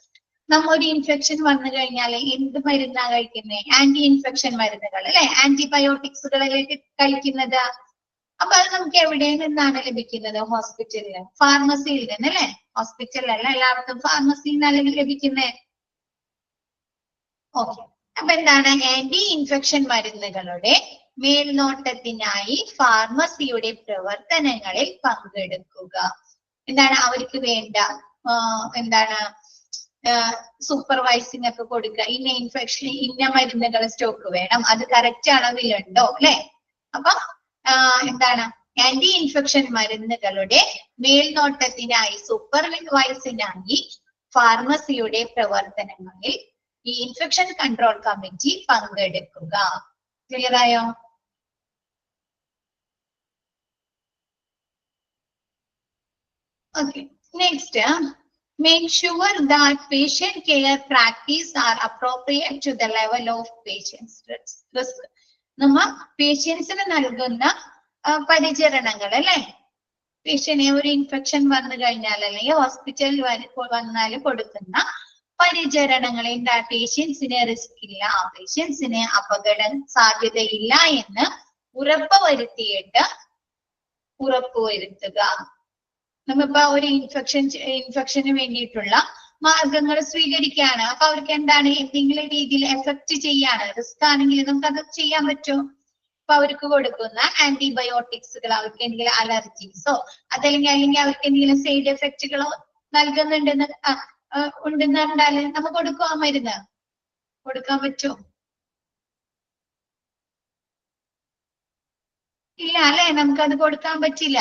നമ്മൊരു ഇൻഫെക്ഷൻ വന്നു കഴിഞ്ഞാൽ എന്ത് മരുന്നാ കഴിക്കുന്നത്? ആന്റി ഇൻഫെക്ഷൻ മരുന്നുകൾ, അല്ലെ? ആന്റിബയോട്ടിക്സുകളിലേക്ക് കഴിക്കുന്നത്. അപ്പൊ അത് നമുക്ക് എവിടെ നിന്നാണ് ലഭിക്കുന്നത്? ഹോസ്പിറ്റലിൽ, ഫാർമസിയിൽ നിന്ന്, അല്ലെ? ഹോസ്പിറ്റലിലല്ല, എല്ലാവർക്കും ഫാർമസിയിൽ നിന്നല്ല ലഭിക്കുന്നത്. ഓക്കെ, അപ്പൊ എന്താണ്? ആന്റി ഇൻഫെക്ഷൻ മരുന്നുകളുടെ മേൽനോട്ടത്തിനായി ഫാർമസിയുടെ പ്രവർത്തനങ്ങളിൽ പങ്കെടുക്കുക. എന്താണ് അവർക്ക് വേണ്ട എന്താണ് സൂപ്പർവൈസിംഗ് ഒക്കെ കൊടുക്കുക. ഇന്ന ഇൻഫെക്ഷൻ, ഇന്ന മരുന്നുകൾ സ്റ്റോക്ക് വേണം, അത് കറക്റ്റ് അളവിലുണ്ടോ, അല്ലെ? അപ്പൊ എന്താണ് ആന്റി ഇൻഫെക്ഷൻ മരുന്നുകളുടെ മേൽനോട്ടത്തിനായി, സൂപ്പർവൈസിനായി ഫാർമസിയുടെ പ്രവർത്തനങ്ങളിൽ ഈ ഇൻഫെക്ഷൻ കൺട്രോൾ കമ്മിറ്റി പങ്കെടുക്കുക. ക്ലിയർ ആയോ? Okay. Next, make sure that patient care practice are appropriate to the level of patient's risk. നമ്മ പേഷ്യൻസിന് നൽകുന്ന പരിചരണങ്ങൾ അല്ലെ, പേഷ്യന് ഒരു ഇൻഫെക്ഷൻ വന്നു കഴിഞ്ഞാൽ അല്ലെങ്കിൽ ഹോസ്പിറ്റലിൽ വന്നാൽ കൊടുക്കുന്ന പരിചരണങ്ങൾ എന്താ? പേഷ്യൻസിന് റിസ്ക് ഇല്ല, പേഷ്യൻസിന് അപകട സാധ്യതയില്ല എന്ന് ഉറപ്പുവരുത്തുക. നമ്മിപ്പോ ഒരു ഇൻഫെക്ഷന് വേണ്ടിയിട്ടുള്ള മാർഗങ്ങൾ സ്വീകരിക്കുകയാണ്. അപ്പൊ അവർക്ക് എന്താണ്, എന്തെങ്കിലും രീതിയിൽ എഫക്ട് ചെയ്യാണ്, റിസ്ക് ആണെങ്കിൽ നമുക്ക് അത് ചെയ്യാൻ പറ്റും. അപ്പൊ അവർക്ക് കൊടുക്കുന്ന ആന്റിബയോട്ടിക്സുകൾ അവർക്ക് എന്തെങ്കിലും അലർജീസോ അല്ലെങ്കിൽ അവർക്ക് എന്തെങ്കിലും സൈഡ് എഫക്റ്റുകളോ നൽകുന്നുണ്ടെന്ന് ഉണ്ടെന്ന് പറഞ്ഞാല് നമുക്ക് കൊടുക്കുക, മരുന്ന് കൊടുക്കാൻ പറ്റും? ഇല്ല അല്ലെ, നമുക്കത് കൊടുക്കാൻ പറ്റില്ല.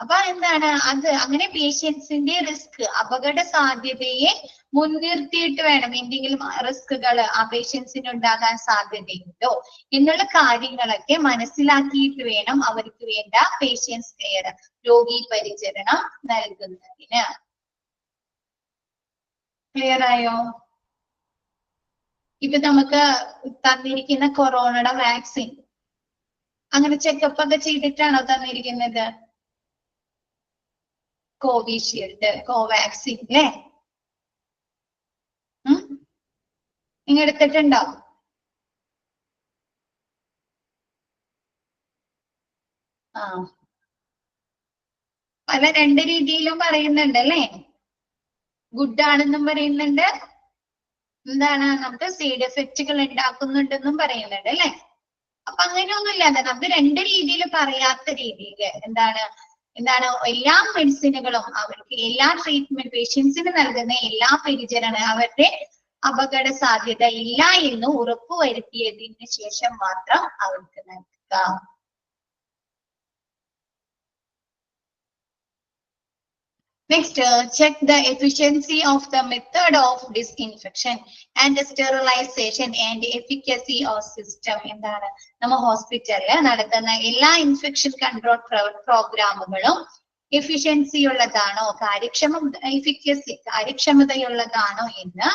അപ്പൊ എന്താണ് അത്? അങ്ങനെ പേഷ്യൻസിന്റെ റിസ്ക്, അപകട സാധ്യതയെ മുൻനിർത്തിയിട്ട് വേണം എന്തെങ്കിലും റിസ്കുകൾ ആ പേഷ്യൻസിന് ഉണ്ടാകാൻ സാധ്യതയുണ്ടോ എന്നുള്ള കാര്യങ്ങളൊക്കെ മനസ്സിലാക്കിയിട്ട് വേണം അവർക്ക് വേണ്ട പേഷ്യൻസ് കെയർ, രോഗി പരിചരണം നൽകുന്നതിന്. ക്ലിയർ ആയോ? ഇപ്പൊ നമുക്ക് തന്നിരിക്കുന്ന കൊറോണയുടെ വാക്സിൻ അങ്ങനെ ചെക്കപ്പ് ഒക്കെ ചെയ്തിട്ടാണോ തന്നിരിക്കുന്നത്? കോവിഷീൽഡ്, കോവാക്സിൻ അല്ലേ? നിങ്ങൾ എടുത്തിട്ടുണ്ടോ? പല രണ്ട് രീതിയിലും പറയുന്നുണ്ട് അല്ലേ? ഗുഡ് ആണെന്നും പറയുന്നുണ്ട്, എന്താണ് നമുക്ക് സൈഡ് എഫക്റ്റുകൾ ഉണ്ടാക്കുന്നുണ്ടെന്നും പറയുന്നുണ്ട് അല്ലെ? അപ്പൊ അങ്ങനെയൊന്നുമില്ലാതെ നമുക്ക് രണ്ട് രീതിയിൽ പറയാത്ത രീതിയിൽ എന്താണ് എല്ലാ മെഡിസിനുകളും അവർക്ക് എല്ലാ ട്രീറ്റ്മെന്റ് പേഷ്യൻസിന് നൽകുന്ന എല്ലാ പരിചരണം അവരുടെ അപകട സാധ്യത ഇല്ല എന്ന് ഉറപ്പുവരുത്തിയതിന് ശേഷം മാത്രം അവർക്ക് നൽകുക. Next, check the efficiency of the method of disinfection and sterilization and efficacy of system. എന്താണ് നമ്മ ഹോസ്പിറ്റലിൽ നടത്തുന്ന എല്ലാ ഇൻഫെക്ഷൻ കൺട്രോൾ പ്രോഗ്രാമുകളും എഫിഷ്യൻസി ഉള്ളതാണോ, കാര്യക്ഷമതയുള്ളതാണോ എന്ന്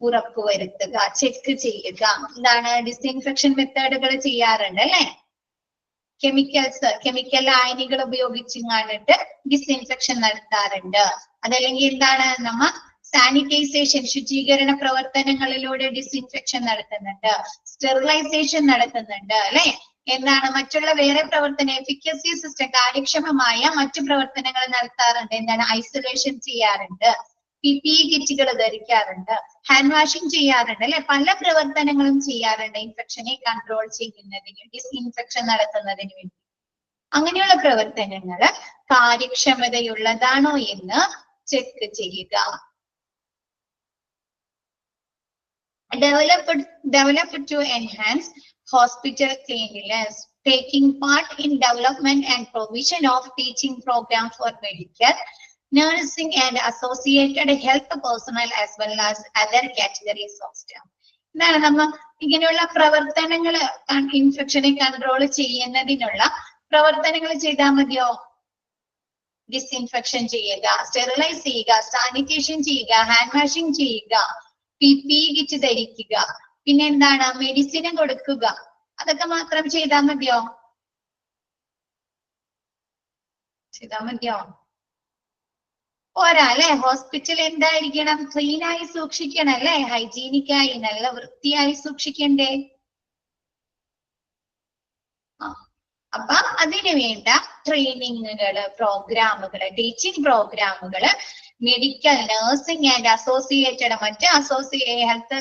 ഉറപ്പുവരുത്തുക, ചെക്ക് ചെയ്യുക. എന്താണ് ഡിസിൻഫെക്ഷൻ മെത്തേഡുകൾ ചെയ്യാറുണ്ട് അല്ലെ? കെമിക്കൽ ലായനികൾ ഉപയോഗിച്ച് കണ്ടിട്ട് ഡിസിൻഫെക്ഷൻ നടത്താറുണ്ട്. അതല്ലെങ്കിൽ എന്താണ് നമ്മ സാനിറ്റൈസേഷൻ, ശുചീകരണ പ്രവർത്തനങ്ങളിലൂടെ ഡിസിൻഫെക്ഷൻ നടത്തുന്നുണ്ട്, സ്റ്റെറിലൈസേഷൻ നടത്തുന്നുണ്ട് അല്ലെ? എന്താണ് മറ്റുള്ള വേറെ പ്രവർത്തനം, എഫിക്കസി സിസ്റ്റം, കാര്യക്ഷമമായ മറ്റു പ്രവർത്തനങ്ങൾ നടത്താറുണ്ട്. എന്താണ് ഐസൊലേഷൻ ചെയ്യാറുണ്ട്, PPE കിറ്റുകൾ ധരിക്കാറുണ്ട്, ഹാൻഡ് വാഷിംഗ് ചെയ്യാറുണ്ട് അല്ലെ? പല പ്രവർത്തനങ്ങളും ചെയ്യാറുണ്ട് ഇൻഫെക്ഷനെ കൺട്രോൾ ചെയ്യുന്നതിന്, ഡിസ്ഇൻഫെക്ഷൻ നടത്തുന്നതിന് വേണ്ടി. അങ്ങനെയുള്ള പ്രവർത്തനങ്ങൾ കാര്യക്ഷമതയുള്ളതാണോ എന്ന് ചെക്ക് ചെയ്യുക. Developed to enhance hospital cleanliness, taking part in development and provision of teaching program for medical, nursing and associated health personnel as well as other categories of staff. എന്താണ് നമ്മ ഇങ്ങനെയുള്ള പ്രവർത്തനങ്ങൾ ഇൻഫെക്ഷനെ കൺട്രോൾ ചെയ്യുന്നതിനുള്ള പ്രവർത്തനങ്ങൾ ചെയ്താൽ മതിയോ? ഡിസ്ഇൻഫെക്ഷൻ ചെയ്യുക, സ്റ്റെറിലൈസ് ചെയ്യുക, സാനിറ്റേഷൻ ചെയ്യുക, ഹാൻഡ് വാഷിംഗ് ചെയ്യുക, PPE കിറ്റ് ധരിക്കുക, പിന്നെ എന്താണ് മെഡിസിൻ കൊടുക്കുക, അതൊക്കെ മാത്രം ചെയ്താൽ മതിയോ? പോരാ അല്ലെ? ഹോസ്പിറ്റൽ എന്തായിരിക്കണം? ക്ലീൻ ആയി സൂക്ഷിക്കണം അല്ലെ? ഹൈജീനിക് ആയി നല്ല വൃത്തിയായി സൂക്ഷിക്കണ്ടേ? അപ്പൊ അതിനു വേണ്ട ട്രെയിനിങ്ങുകള്, പ്രോഗ്രാമുകള്, ടീച്ചിങ് പ്രോഗ്രാമുകള് മെഡിക്കൽ, നഴ്സിംഗ് ആൻഡ് അസോസിയേറ്റഡ് മറ്റ് ഹെൽത്ത്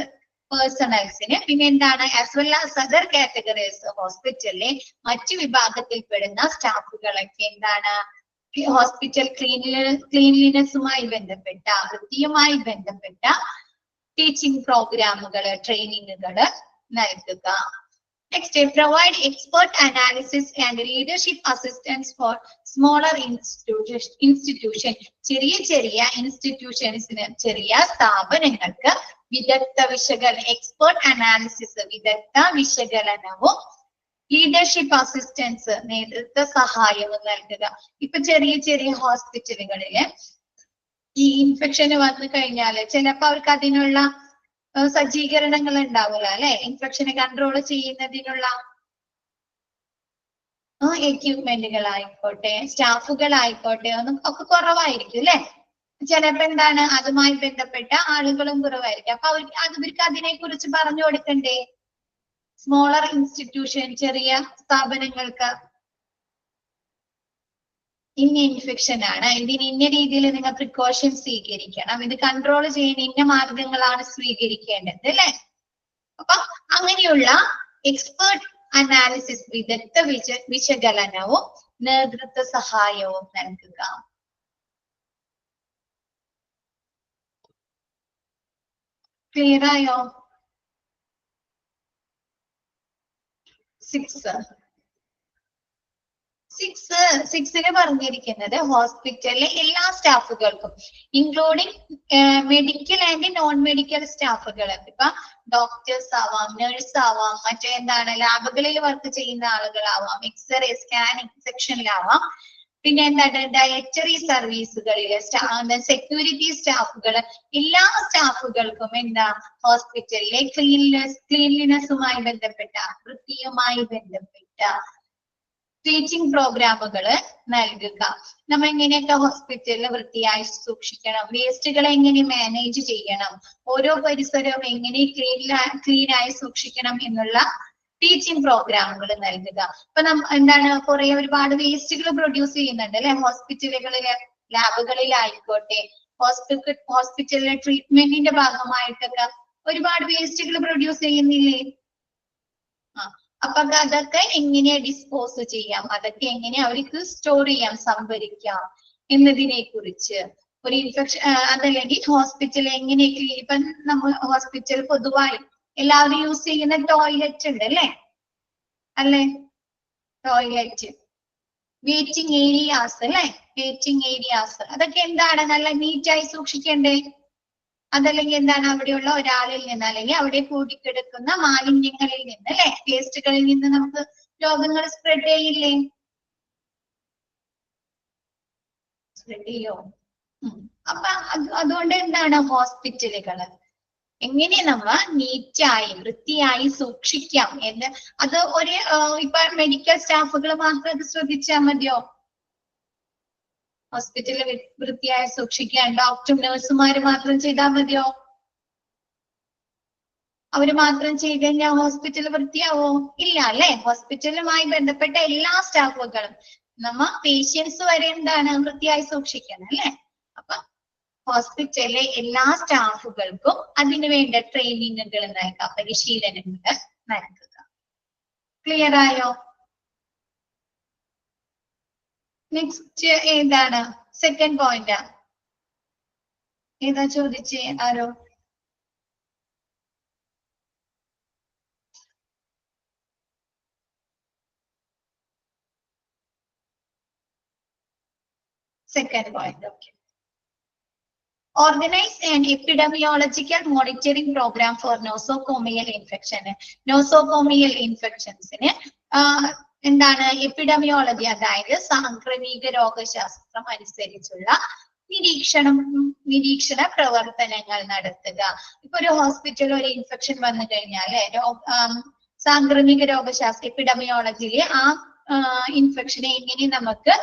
പേഴ്സണൽസിന്, പിന്നെ എന്താണ് as well as other categories ഹോസ്പിറ്റലിലെ മറ്റു വിഭാഗത്തിൽപ്പെടുന്ന സ്റ്റാഫുകളൊക്കെ എന്താണ് ഹോസ്പിറ്റൽ ക്ലീൻലിനെസ്സുമായി ബന്ധപ്പെട്ട, വൃത്തിയുമായി ബന്ധപ്പെട്ട ടീച്ചിങ് പ്രോഗ്രാമുകള്, ട്രെയിനിങ്ങുകള് നൽകുക. Next, provide expert analysis and leadership assistance for smaller institution. ചെറിയ ഇൻസ്റ്റിറ്റ്യൂഷൻസിന്, ചെറിയ സ്ഥാപനങ്ങൾക്ക് വിദഗ്ധ വിശകലന, എക്സ്പേർട്ട് അനാലിസിസ്, വിദഗ്ധ വിശകലനവും ലീഡർഷിപ്പ് അസിസ്റ്റൻസ്, നേതൃത്വ സഹായവും നൽകുക. ഇപ്പൊ ചെറിയ ഹോസ്പിറ്റലുകളില് ഈ ഇൻഫെക്ഷന് വന്നു കഴിഞ്ഞാല് ചിലപ്പോ അവർക്ക് അതിനുള്ള സജ്ജീകരണങ്ങൾ ഉണ്ടാവില്ല അല്ലെ, ഇൻഫെക്ഷനെ കൺട്രോൾ ചെയ്യുന്നതിനുള്ള എക്യുപ്മെന്റുകളായിക്കോട്ടെ, സ്റ്റാഫുകളായിക്കോട്ടെ ഒന്നും ഒക്കെ കുറവായിരിക്കും അല്ലെ. ചിലപ്പോ എന്താണ്, അതുമായി ബന്ധപ്പെട്ട ആളുകളും കുറവായിരിക്കും. അപ്പൊ അവർക്ക് അതിനെ കുറിച്ച് പറഞ്ഞു കൊടുക്കണ്ടേ? സ്മോളർ ഇൻസ്റ്റിറ്റ്യൂഷൻ, ചെറിയ സ്ഥാപനങ്ങൾക്ക് ഇന്ന ഇൻഫെക്ഷൻ ആണ്, ഇതിന് ഇന്ന രീതിയിൽ നിങ്ങൾ പ്രിക്കോഷൻ സ്വീകരിക്കണം, ഇത് കൺട്രോൾ ചെയ്യാൻ ഇന്ന മാർഗങ്ങളാണ് സ്വീകരിക്കേണ്ടത് അല്ലെ. അപ്പൊ അങ്ങനെയുള്ള എക്സ്പേർട്ട് അനാലിസിസ്, വിദഗ്ധ വിശകലനവും നേതൃത്വ സഹായവും നൽകുക. ക്ലിയർ ആയോ? 6 പറഞ്ഞിരിക്കുന്നത് ഹോസ്പിറ്റലിലെ എല്ലാ സ്റ്റാഫുകൾക്കും, including medical and non medical സ്റ്റാഫുകൾ. ഇപ്പൊ ഡോക്ടേഴ്സ് ആവാം, നഴ്സ് ആവാം, മറ്റെന്താണ് ലാബുകളിൽ വർക്ക് ചെയ്യുന്ന ആളുകളാവാം, എക്സ്റേ സ്കാനിങ് സെക്ഷനിലാവാം, പിന്നെ എന്താണ് ഡയറ്ററി സർവീസുകളിലെ സെക്യൂരിറ്റി സ്റ്റാഫുകൾ, എല്ലാ സ്റ്റാഫുകൾക്കും എന്താ ഹോസ്പിറ്റലിലെ ക്ലീൻലിനെസ്സുമായി ബന്ധപ്പെട്ട, വൃത്തിയുമായി ബന്ധപ്പെട്ട ടീച്ചിങ് പ്രോഗ്രാമുകൾ നൽകുക. നമ്മൾ എങ്ങനെയൊക്കെ ഹോസ്പിറ്റലിൽ വൃത്തിയായി സൂക്ഷിക്കണം, വേസ്റ്റുകളെ എങ്ങനെ മാനേജ് ചെയ്യണം, ഓരോ പരിസരവും എങ്ങനെ ക്ലീനായി സൂക്ഷിക്കണം എന്നുള്ള ടീച്ചിങ് പ്രോഗ്രാമുകൾ നൽകുക. ഇപ്പൊ എന്താണ് ഒരുപാട് വേസ്റ്റുകൾ പ്രൊഡ്യൂസ് ചെയ്യുന്നുണ്ട് അല്ലെ ഹോസ്പിറ്റലുകളിലെ, ലാബുകളിലായിക്കോട്ടെ, ഹോസ്പിറ്റലിലെ ട്രീറ്റ്മെന്റിന്റെ ഭാഗമായിട്ടൊക്കെ ഒരുപാട് വേസ്റ്റുകൾ പ്രൊഡ്യൂസ് ചെയ്യുന്നില്ലേ? അപ്പൊ അതൊക്കെ എങ്ങനെ ഡിസ്പോസ് ചെയ്യാം, അതൊക്കെ എങ്ങനെ അവർക്ക് സ്റ്റോർ ചെയ്യാം, സംഭരിക്കാം എന്നതിനെ കുറിച്ച് ഒരു ഇൻഫെക്ഷൻ, അതല്ലെങ്കിൽ ഹോസ്പിറ്റൽ എങ്ങനെ ഇപ്പൊ നമ്മൾ ഹോസ്പിറ്റൽ പൊതുവായി എല്ലാവരും യൂസ് ചെയ്യുന്ന ടോയ്ലറ്റ് ഉണ്ട് അല്ലേ, ടോയ്ലറ്റ്, വെയിറ്റിംഗ് ഏരിയാസ് അല്ലെ, വെയിറ്റിംഗ് ഏരിയാസ് അതൊക്കെ എന്താണ് നല്ല നീറ്റായി സൂക്ഷിക്കേണ്ടേ? അതല്ലെങ്കിൽ എന്താണ് അവിടെയുള്ള ഒരാളിൽ നിന്ന്, അല്ലെങ്കിൽ അവിടെ കൂടിക്കിടക്കുന്ന മാലിന്യങ്ങളിൽ നിന്ന് അല്ലെ, വേസ്റ്റുകളിൽ നിന്ന് നമുക്ക് രോഗങ്ങൾ സ്പ്രെഡ് ചെയ്യില്ലേ? സ്പ്രെഡ് ചെയ്യോ? അപ്പൊ അതുകൊണ്ട് എന്താണ് ഹോസ്പിറ്റലുകള് എങ്ങനെ നമ്മ നീറ്റായി വൃത്തിയായി സൂക്ഷിക്കാം എന്ന്, അത് ഇപ്പൊ മെഡിക്കൽ സ്റ്റാഫുകൾ മാത്രം അത് ശ്രദ്ധിച്ചാൽ മതിയോ? ഹോസ്പിറ്റലിൽ വൃത്തിയായി സൂക്ഷിക്കാൻ ഡോക്ടറും നഴ്സുമാര് മാത്രം ചെയ്താൽ മതിയോ? അവര് മാത്രം ചെയ്ത് കഴിഞ്ഞാൽ ഹോസ്പിറ്റൽ വൃത്തിയാവോ? ഇല്ല അല്ലെ. ഹോസ്പിറ്റലുമായി ബന്ധപ്പെട്ട എല്ലാ സ്റ്റാഫുകളും, നമ്മ പേഷ്യൻസ് വരെ എന്താണ് വൃത്തിയായി സൂക്ഷിക്കണം അല്ലെ. അപ്പൊ ഹോസ്പിറ്റലിലെ എല്ലാ സ്റ്റാഫുകൾക്കും അതിനു വേണ്ട ട്രെയിനിങ്ങുകൾ നൽകുക, പരിശീലനങ്ങൾ നൽകുക. ക്ലിയർ ആയോ? നെക്സ്റ്റ് ഏതാണ്? സെക്കൻഡ് പോയിന്റ് ഏതാ ചോദിച്ചേ ആരോ? Second point. Okay. Organize an epidemiological monitoring program for nosocomial infection. Nosocomial infections എന്താണ് എപ്പിഡമിയോളജി, അതായത് സാംക്രമിക രോഗശാസ്ത്രം അനുസരിച്ചുള്ള നിരീക്ഷണ പ്രവർത്തനങ്ങൾ നടത്തുക. ഇപ്പൊ ഒരു ഹോസ്പിറ്റലിൽ ഒരു ഇൻഫെക്ഷൻ വന്നു കഴിഞ്ഞാല് സാംക്രമിക രോഗശാസ്ത്രം എപ്പിഡമിയോളജിയിലെ ആ ഇൻഫെക്ഷനെ എങ്ങനെ നമുക്ക്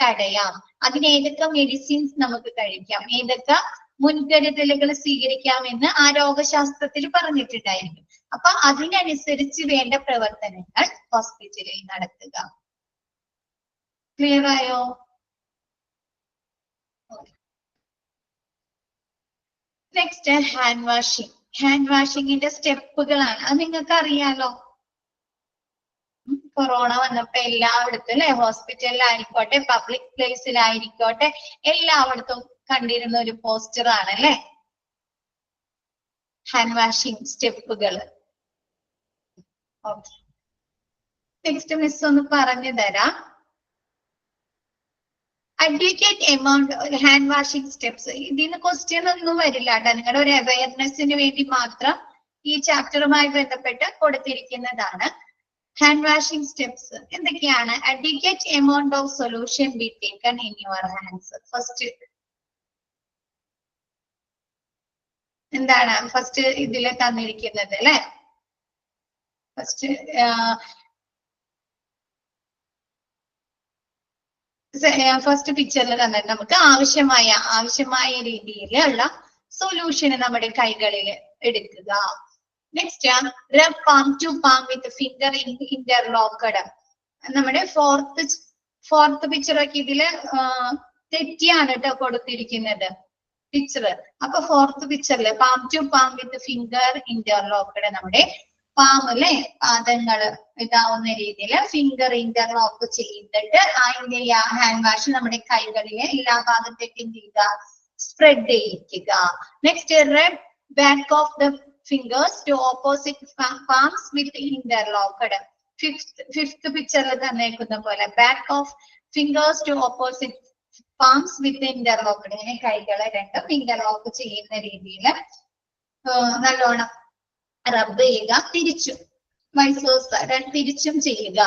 തടയാം, അതിന് ഏതൊക്കെ മെഡിസിൻസ് നമുക്ക് കഴിക്കാം, ഏതൊക്കെ മുൻകരുതലുകൾ സ്വീകരിക്കാം എന്ന് ആ രോഗശാസ്ത്രത്തിൽ പറഞ്ഞിട്ടുണ്ടായിരിക്കും. അപ്പൊ അതിനനുസരിച്ച് വേണ്ട പ്രവർത്തനങ്ങൾ ഹോസ്പിറ്റലിൽ നടത്തുക. ക്ലിയർ ആയോ? Next hand washing. ഹാൻഡ് വാഷിങ്ങിന്റെ സ്റ്റെപ്പുകളാണ്, അത് നിങ്ങൾക്ക് അറിയാലോ. കൊറോണ വന്നപ്പോ എല്ലായിടത്തും അല്ലെ, ഹോസ്പിറ്റലിലായിക്കോട്ടെ, പബ്ലിക് പ്ലേസിലായിരിക്കോട്ടെ, എല്ലായിടത്തും കണ്ടിരുന്ന ഒരു പോസ്റ്റർ ആണ് അല്ലെ, ഹാൻഡ് വാഷിംഗ് സ്റ്റെപ്പുകൾ. നെക്സ്റ്റ് മിസ് ഒന്ന് പറഞ്ഞു തരാം. Advocate amount hand washing steps. ഇതിന് ക്വസ്റ്റ്യൻ ഒന്നും വരില്ല കേട്ടോ, നിങ്ങളുടെ ഒരു അവയർനെസ്സിന് വേണ്ടി മാത്രം ഈ ചാപ്റ്ററുമായി ബന്ധപ്പെട്ട് കൊടുത്തിരിക്കുന്നതാണ്. ഹാൻഡ് വാഷിംഗ് സ്റ്റെപ്സ് എന്തൊക്കെയാണ്? Advocate amount of solution be taken in your hands. First എന്താണ്? ഫസ്റ്റ് ഇതിൽ തന്നിരിക്കുന്നത് അല്ലെ, ഫസ്റ്റ് പിക്ചറിൽ തന്നെ നമുക്ക് ആവശ്യമായ രീതിയിലുള്ള സൊല്യൂഷൻ നമ്മുടെ കൈകളിൽ എടുക്കുക. Next rub palm to palm with finger interlocked. നമ്മുടെ ഫോർത്ത് പിക്ചറൊക്കെ ഇതില് തെറ്റിയാണ് കേട്ടോ കൊടുത്തിരിക്കുന്നത് പിക്ചർ. അപ്പൊ ഫോർത്ത് പിക്ചറില് palm to palm with finger interlocked, നമ്മുടെ പാം അല്ലെ പാദങ്ങള് ഇതാവുന്ന രീതിയിൽ ഫിംഗർ ഇന്റർലോക്ക് ചെയ്തിട്ട് അതിന്റെ ഹാൻഡ് വാഷ് നമ്മുടെ കൈകളിലെ എല്ലാ ഭാഗത്തേക്കും ചെയ്യുക, സ്പ്രെഡ് ചെയ്യിക്കുക. Next rub back of the fingers to opposite palms with interlocked. Fifth പിക്ചറിൽ തന്നേക്കുന്ന പോലെ back of fingers to opposite palms with interlocked. ഇങ്ങനെ കൈകളെ രണ്ടും ഇന്റർലോക്ക് ചെയ്യുന്ന രീതിയിൽ നല്ലോണം റബ്ബ് ചെയ്യുക, തിരിച്ചും വൈസ് വേഴ്സ തിരിച്ചും ചെയ്യുക.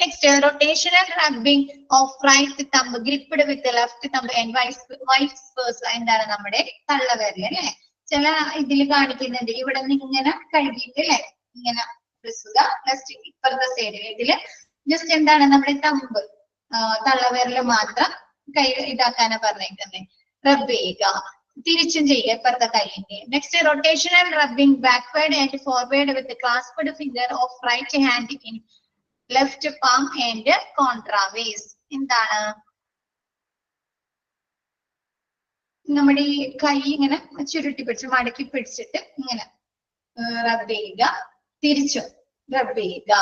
Next rotational rubbing of right thumb gripped with left thumb and vice versa. എന്താണ്? നമ്മുടെ തള്ളവിരൽ അല്ലെ. ചില ഇതിൽ കാണിക്കുന്നുണ്ട് ഇവിടെ നിന്ന് ഇങ്ങനെ കഴുകിയിട്ട് അല്ലെ ഇങ്ങനെ ജസ്റ്റ് ഇപ്പുറത്തെ സൈഡിൽ ഇതില് ജസ്റ്റ് എന്താണ് നമ്മുടെ തമ്പ് തള്ളവിരല് മാത്രം കൈ ഇതാക്കാനാ പറഞ്ഞേക്കുന്നത്, റബ്ബ് ചെയ്യുക, തിരിച്ചും ചെയ്യുക ഇപ്പുറത്തെ കൈയിന്റെ. Next rotational rubbing backward and forward with clasped finger of right hand in left palm and കോൺട്രാവേസ്. എന്താണ്? നമ്മുടെ ഈ കൈ ഇങ്ങനെ ചുരുട്ടി പിടിച്ച് മടക്കി പിടിച്ചിട്ട് ഇങ്ങനെ റബ്ബ് ചെയ്യുക, തിരിച്ചും റബ്ബ് ചെയ്യുക.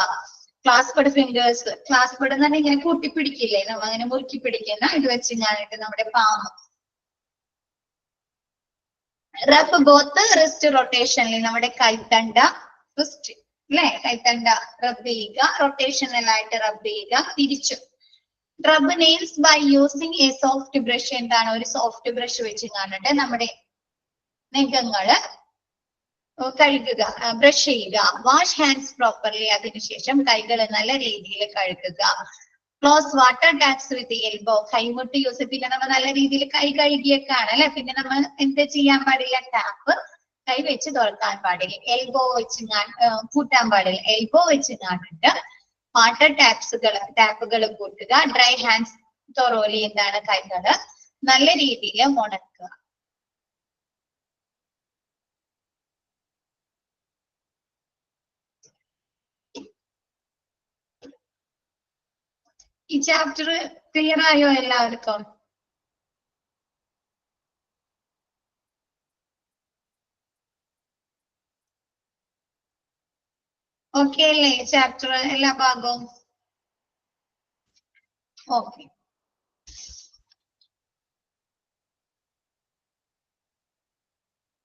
ക്ലാസ്പഡ് ഫിംഗേഴ്സ്, ക്ലാസ്പഡ് എന്ന് പറഞ്ഞാൽ ഇങ്ങനെ കൂട്ടിപ്പിടിക്കില്ലേ, നമ്മ അങ്ങനെ മുറുക്കി പിടിക്കുന്ന ഇത് വെച്ച് ഞാനിട്ട് നമ്മുടെ പാം. റബ്ബ് ബോത്ത് റിസ്റ്റ് റൊട്ടേഷനിൽ നമ്മുടെ കൈത്തണ്ട റിസ്റ്റ് അല്ലെ കൈത്തണ്ട റബ്ബ് ചെയ്യുക, റൊട്ടേഷണൽ ആയിട്ട് റബ്ബ് ചെയ്യുക, തിരിച്ചും. Rub nails by using a soft brush. എന്താണ്? ഒരു സോഫ്റ്റ് ബ്രഷ് വെച്ച് കാണട്ടെ നമ്മുടെ നഖങ്ങള് കഴുകുക, ബ്രഷ് ചെയ്യുക. Wash hands properly. അതിനുശേഷം കൈകൾ നല്ല രീതിയിൽ കഴുകുക. ക്ലോസ് വാട്ടർ ടാപ്സ് വിത്ത് എൽബോ. കൈമുട്ട് യൂസ്. പിന്നെ നമ്മൾ നല്ല രീതിയിൽ കൈ കഴുകിയൊക്കെയാണ് അല്ലെ. പിന്നെ നമ്മൾ എന്ത് ചെയ്യാൻ പാടില്ല? ടാപ്പ് കൈ വെച്ച് തുറക്കാൻ പാടില്ല, എൽബോ വെച്ച് കൂട്ടാൻ പാടില്ല. എൽബോ വെച്ച് കാണിട്ട് വാട്ടർ ടാപ്പുകൾ കൂട്ടുക. Dry hands thoroughly. എന്താണ്? കൈകള് നല്ല രീതിയിൽ ഉണക്കുക. ഈ ചാപ്റ്റർ ക്ലിയർ ആയോ എല്ലാവർക്കും? ഓക്കെ അല്ലേ? ചാപ്റ്റർ എല്ലാ ഭാഗവും ഓക്കെ.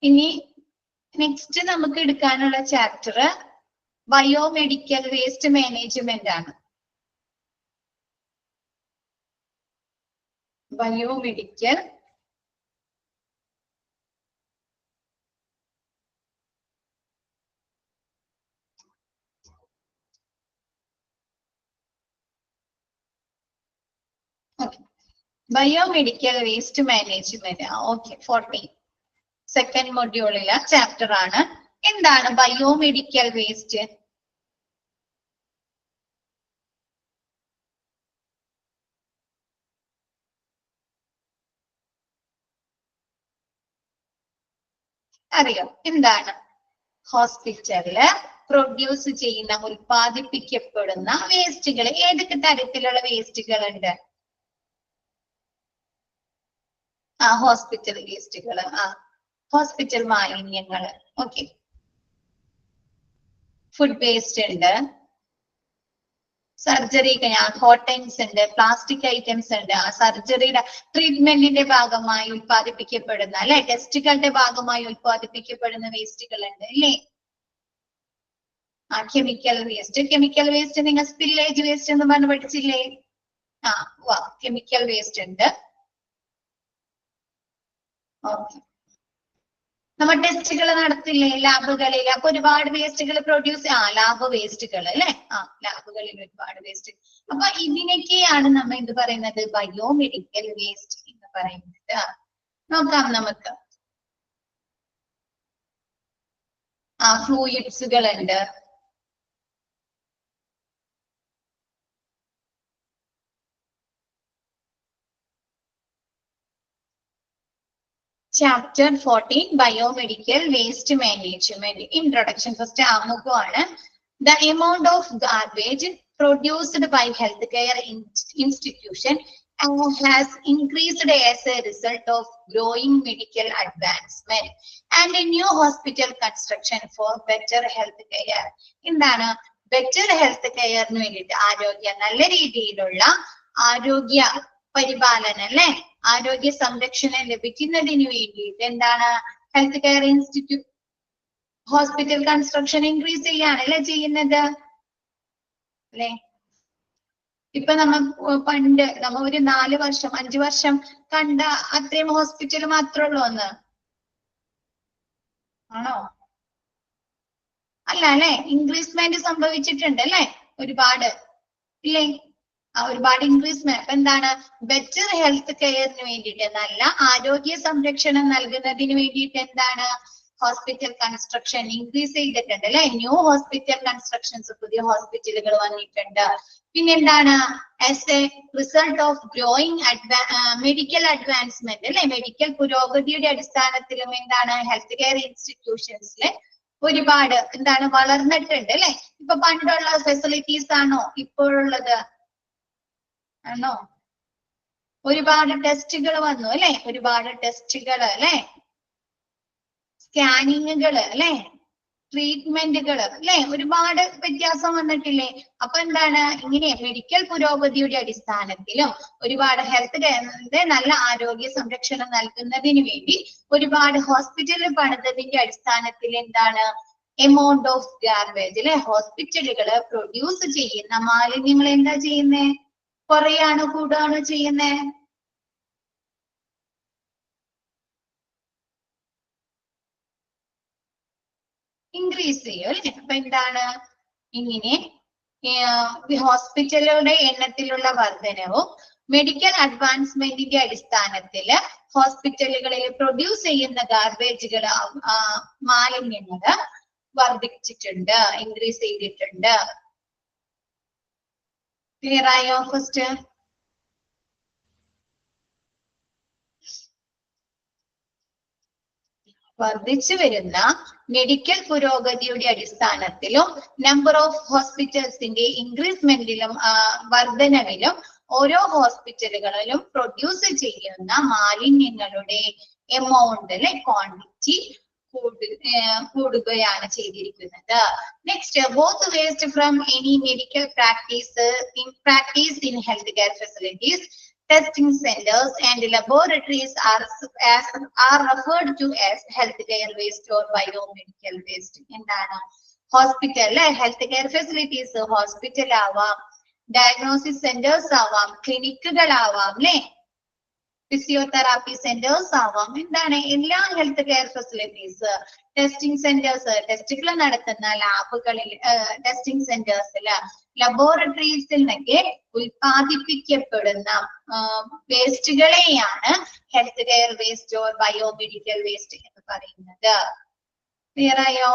ഇനി നെക്സ്റ്റ് നമുക്ക് എടുക്കാനുള്ള ചാപ്റ്റർ ബയോമെഡിക്കൽ വേസ്റ്റ് മാനേജ്മെന്റ് ആണ്. Biomedical biomedical waste management. Okay, 14 second മൊഡ്യൂളിലെ ചാപ്റ്റർ ആണ്. എന്താണ് ബയോമെഡിക്കൽ വേസ്റ്റ്? അറിയോ? എന്താണ്? ഹോസ്പിറ്റലില് പ്രൊഡ്യൂസ് ചെയ്യുന്ന ഉൽപ്പാദിപ്പിക്കപ്പെടുന്ന വേസ്റ്റുകൾ. ഏതൊക്കെ തരത്തിലുള്ള വേസ്റ്റുകൾ ഉണ്ട്? ഹോസ്പിറ്റൽ വേസ്റ്റുകൾ, ഹോസ്പിറ്റൽ മാലിന്യങ്ങൾ. ഓക്കെ. ഫുഡ് വേസ്റ്റ് ഉണ്ട്, സർജറി ഹോട്ടൻസ് ഉണ്ട്, പ്ലാസ്റ്റിക് ഐറ്റംസ് ഉണ്ട്. സർജറിയുടെ ട്രീറ്റ്മെന്റിന്റെ ഭാഗമായി ഉൽപ്പാദിപ്പിക്കപ്പെടുന്ന അല്ലെ, ടെസ്റ്റുകളുടെ ഭാഗമായി ഉൽപ്പാദിപ്പിക്കപ്പെടുന്ന വേസ്റ്റുകൾ ഉണ്ട് അല്ലേ? കെമിക്കൽ വേസ്റ്റ് നിങ്ങൾ സ്പില്ലേജ് വേസ്റ്റ് എന്ന് പറഞ്ഞ് പഠിച്ചില്ലേ? കെമിക്കൽ വേസ്റ്റ് ഉണ്ട്. ഓക്കെ, നമ്മൾ ടെസ്റ്റുകൾ നടത്തില്ലേ ലാബുകളിൽ? അപ്പൊ ഒരുപാട് വേസ്റ്റുകൾ പ്രൊഡ്യൂസ് ലാബ് വേസ്റ്റുകൾ അല്ലെ? ലാബുകളിൽ ഒരുപാട് വേസ്റ്റ്. അപ്പൊ ഇതിനൊക്കെയാണ് നമ്മൾ എന്ത് പറയുന്നത്? ബയോമെഡിക്കൽ വേസ്റ്റ് എന്ന് പറയുന്നത്. നോക്കാം നമുക്ക്. ഫ്ലൂയിഡ്സുകൾ ഉണ്ട്. Chapter 14 Biomedical Waste Management. Introduction. First നോക്കുവാണ്. The amount of garbage produced by healthcare institution has increased as a result of growing medical advancement and a new hospital construction for better health care. എന്താണ് better health care ന് വേണ്ടിയിട്ട്? നല്ല രീതിയിലുള്ള ആരോഗ്യ പരിപാലനം അല്ലെ, ആരോഗ്യ സംരക്ഷണം ലഭിക്കുന്നതിന് വേണ്ടിയിട്ട് എന്താണ് health care institute hospital construction increase ചെയ്യാണ് ചെയ്യുന്നത് അല്ലെ? ഇപ്പൊ പണ്ട് ഒരു 4 വർഷം 5 വർഷം കണ്ട അത്രയും ഹോസ്പിറ്റൽ മാത്രമേ ഉള്ളൂ എന്ന് ആണോ? അല്ല അല്ലെ, ഇൻക്രീസ്മെന്റ് സംഭവിച്ചിട്ടുണ്ട് അല്ലെ ഒരുപാട് ഇല്ലേ? ഒരുപാട് ഇൻക്രീസ്മെന്റ്. അപ്പൊ എന്താണ് ബെറ്റർ ഹെൽത്ത് കെയറിന് വേണ്ടിയിട്ട്, നല്ല ആരോഗ്യ സംരക്ഷണം നൽകുന്നതിന് വേണ്ടിയിട്ട് എന്താണ് ഹോസ്പിറ്റൽ കൺസ്ട്രക്ഷൻ ഇൻക്രീസ് ചെയ്തിട്ടുണ്ട് അല്ലെ? ന്യൂ ഹോസ്പിറ്റൽ കൺസ്ട്രക്ഷൻസ്, പുതിയ ഹോസ്പിറ്റലുകൾ വന്നിട്ടുണ്ട്. പിന്നെന്താണ് as a result of growing medical advancement അല്ലെ? മെഡിക്കൽ പുരോഗതിയുടെ അടിസ്ഥാനത്തിലും എന്താണ് ഹെൽത്ത് കെയർ ഇൻസ്റ്റിറ്റ്യൂഷൻസിലെ ഒരുപാട് എന്താണ് വളർന്നിട്ടുണ്ട് അല്ലെ? ഇപ്പൊ പണ്ടുള്ള ഫെസിലിറ്റീസ് ആണോ ഇപ്പോഴുള്ളത്? ആണോ? ഒരുപാട് ടെസ്റ്റുകൾ വന്നു അല്ലെ? ഒരുപാട് ടെസ്റ്റുകൾ അല്ലെ? സ്കാനിങ്ങുകൾ അല്ലെ? ട്രീറ്റ്മെന്റുകൾ അല്ലെ? ഒരുപാട് വ്യത്യാസം വന്നിട്ടില്ലേ? അപ്പൊ എന്താണ് ഇങ്ങനെ മെഡിക്കൽ പുരോഗതിയുടെ അടിസ്ഥാനത്തിലും ഒരുപാട് ഹെൽത്ത് കെയറിന്റെ നല്ല ആരോഗ്യ സംരക്ഷണം നൽകുന്നതിന് വേണ്ടി ഒരുപാട് ഹോസ്പിറ്റലുകൾ പണിതതിന്റെ അടിസ്ഥാനത്തിൽ എന്താണ് എമൗണ്ട് ഓഫ് ഗാർബേജ് അല്ലെ? ഹോസ്പിറ്റലുകൾ പ്രൊഡ്യൂസ് ചെയ്യുന്ന മാലിന്യങ്ങൾ എന്താ ചെയ്യുന്നേ? കുറയാണോ കൂടാണോ ചെയ്യുന്നേ? ഇൻക്രീസ് ചെയ്യും അല്ലെ? അപ്പൊ എന്താണ് ഇങ്ങനെ ഹോസ്പിറ്റലുകളുടെ എണ്ണത്തിലുള്ള വർധനവും മെഡിക്കൽ അഡ്വാൻസ്മെന്റിന്റെ അടിസ്ഥാനത്തില് ഹോസ്പിറ്റലുകളിൽ പ്രൊഡ്യൂസ് ചെയ്യുന്ന ഗാർബേജുകൾ മാലിന്യങ്ങള് വർദ്ധിച്ചിട്ടുണ്ട്, ഇൻക്രീസ് ചെയ്തിട്ടുണ്ട്. ക്ലിയർ ആയോ? ഫസ്റ്റ് വർദ്ധിച്ചു വരുന്ന മെഡിക്കൽ പുരോഗതിയുടെ അടിസ്ഥാനത്തിലും നമ്പർ ഓഫ് ഹോസ്പിറ്റൽസിന്റെ ഇൻക്രീസ്മെന്റിലും വർധനവിലും ഓരോ ഹോസ്പിറ്റലുകളിലും പ്രൊഡ്യൂസ് ചെയ്യുന്ന മാലിന്യങ്ങളുടെ എമൗണ്ട് അല്ലെ ക്വാണ്ടിറ്റി കൂടുകയാണ് ചെയ്തിരിക്കുന്നത്. Next, both waste from any medical practice in health care facilities, testing centers and laboratories are referred to as healthcare waste or biomedical waste. എന്താണ് hospital health care facilities, hospital ആവാം, diagnosis centres ആവാം, ക്ലിനിക്കുകൾ ആവാം അല്ലെ? Physiotherapy centres ആവാം. എന്താണ് എല്ലാ health care facilities, testing centres, ടെസ്റ്റുകൾ നടത്തുന്ന ലാബുകളിൽ, ടെസ്റ്റിംഗ് സെന്റേഴ്സില്, ലബോറട്ടറീസിൽ നിന്നൊക്കെ ഉൽപ്പാദിപ്പിക്കപ്പെടുന്ന വേസ്റ്റുകളെയാണ് health care waste or biomedical waste എന്ന് പറയുന്നത്. ക്ലിയർ ആയോ?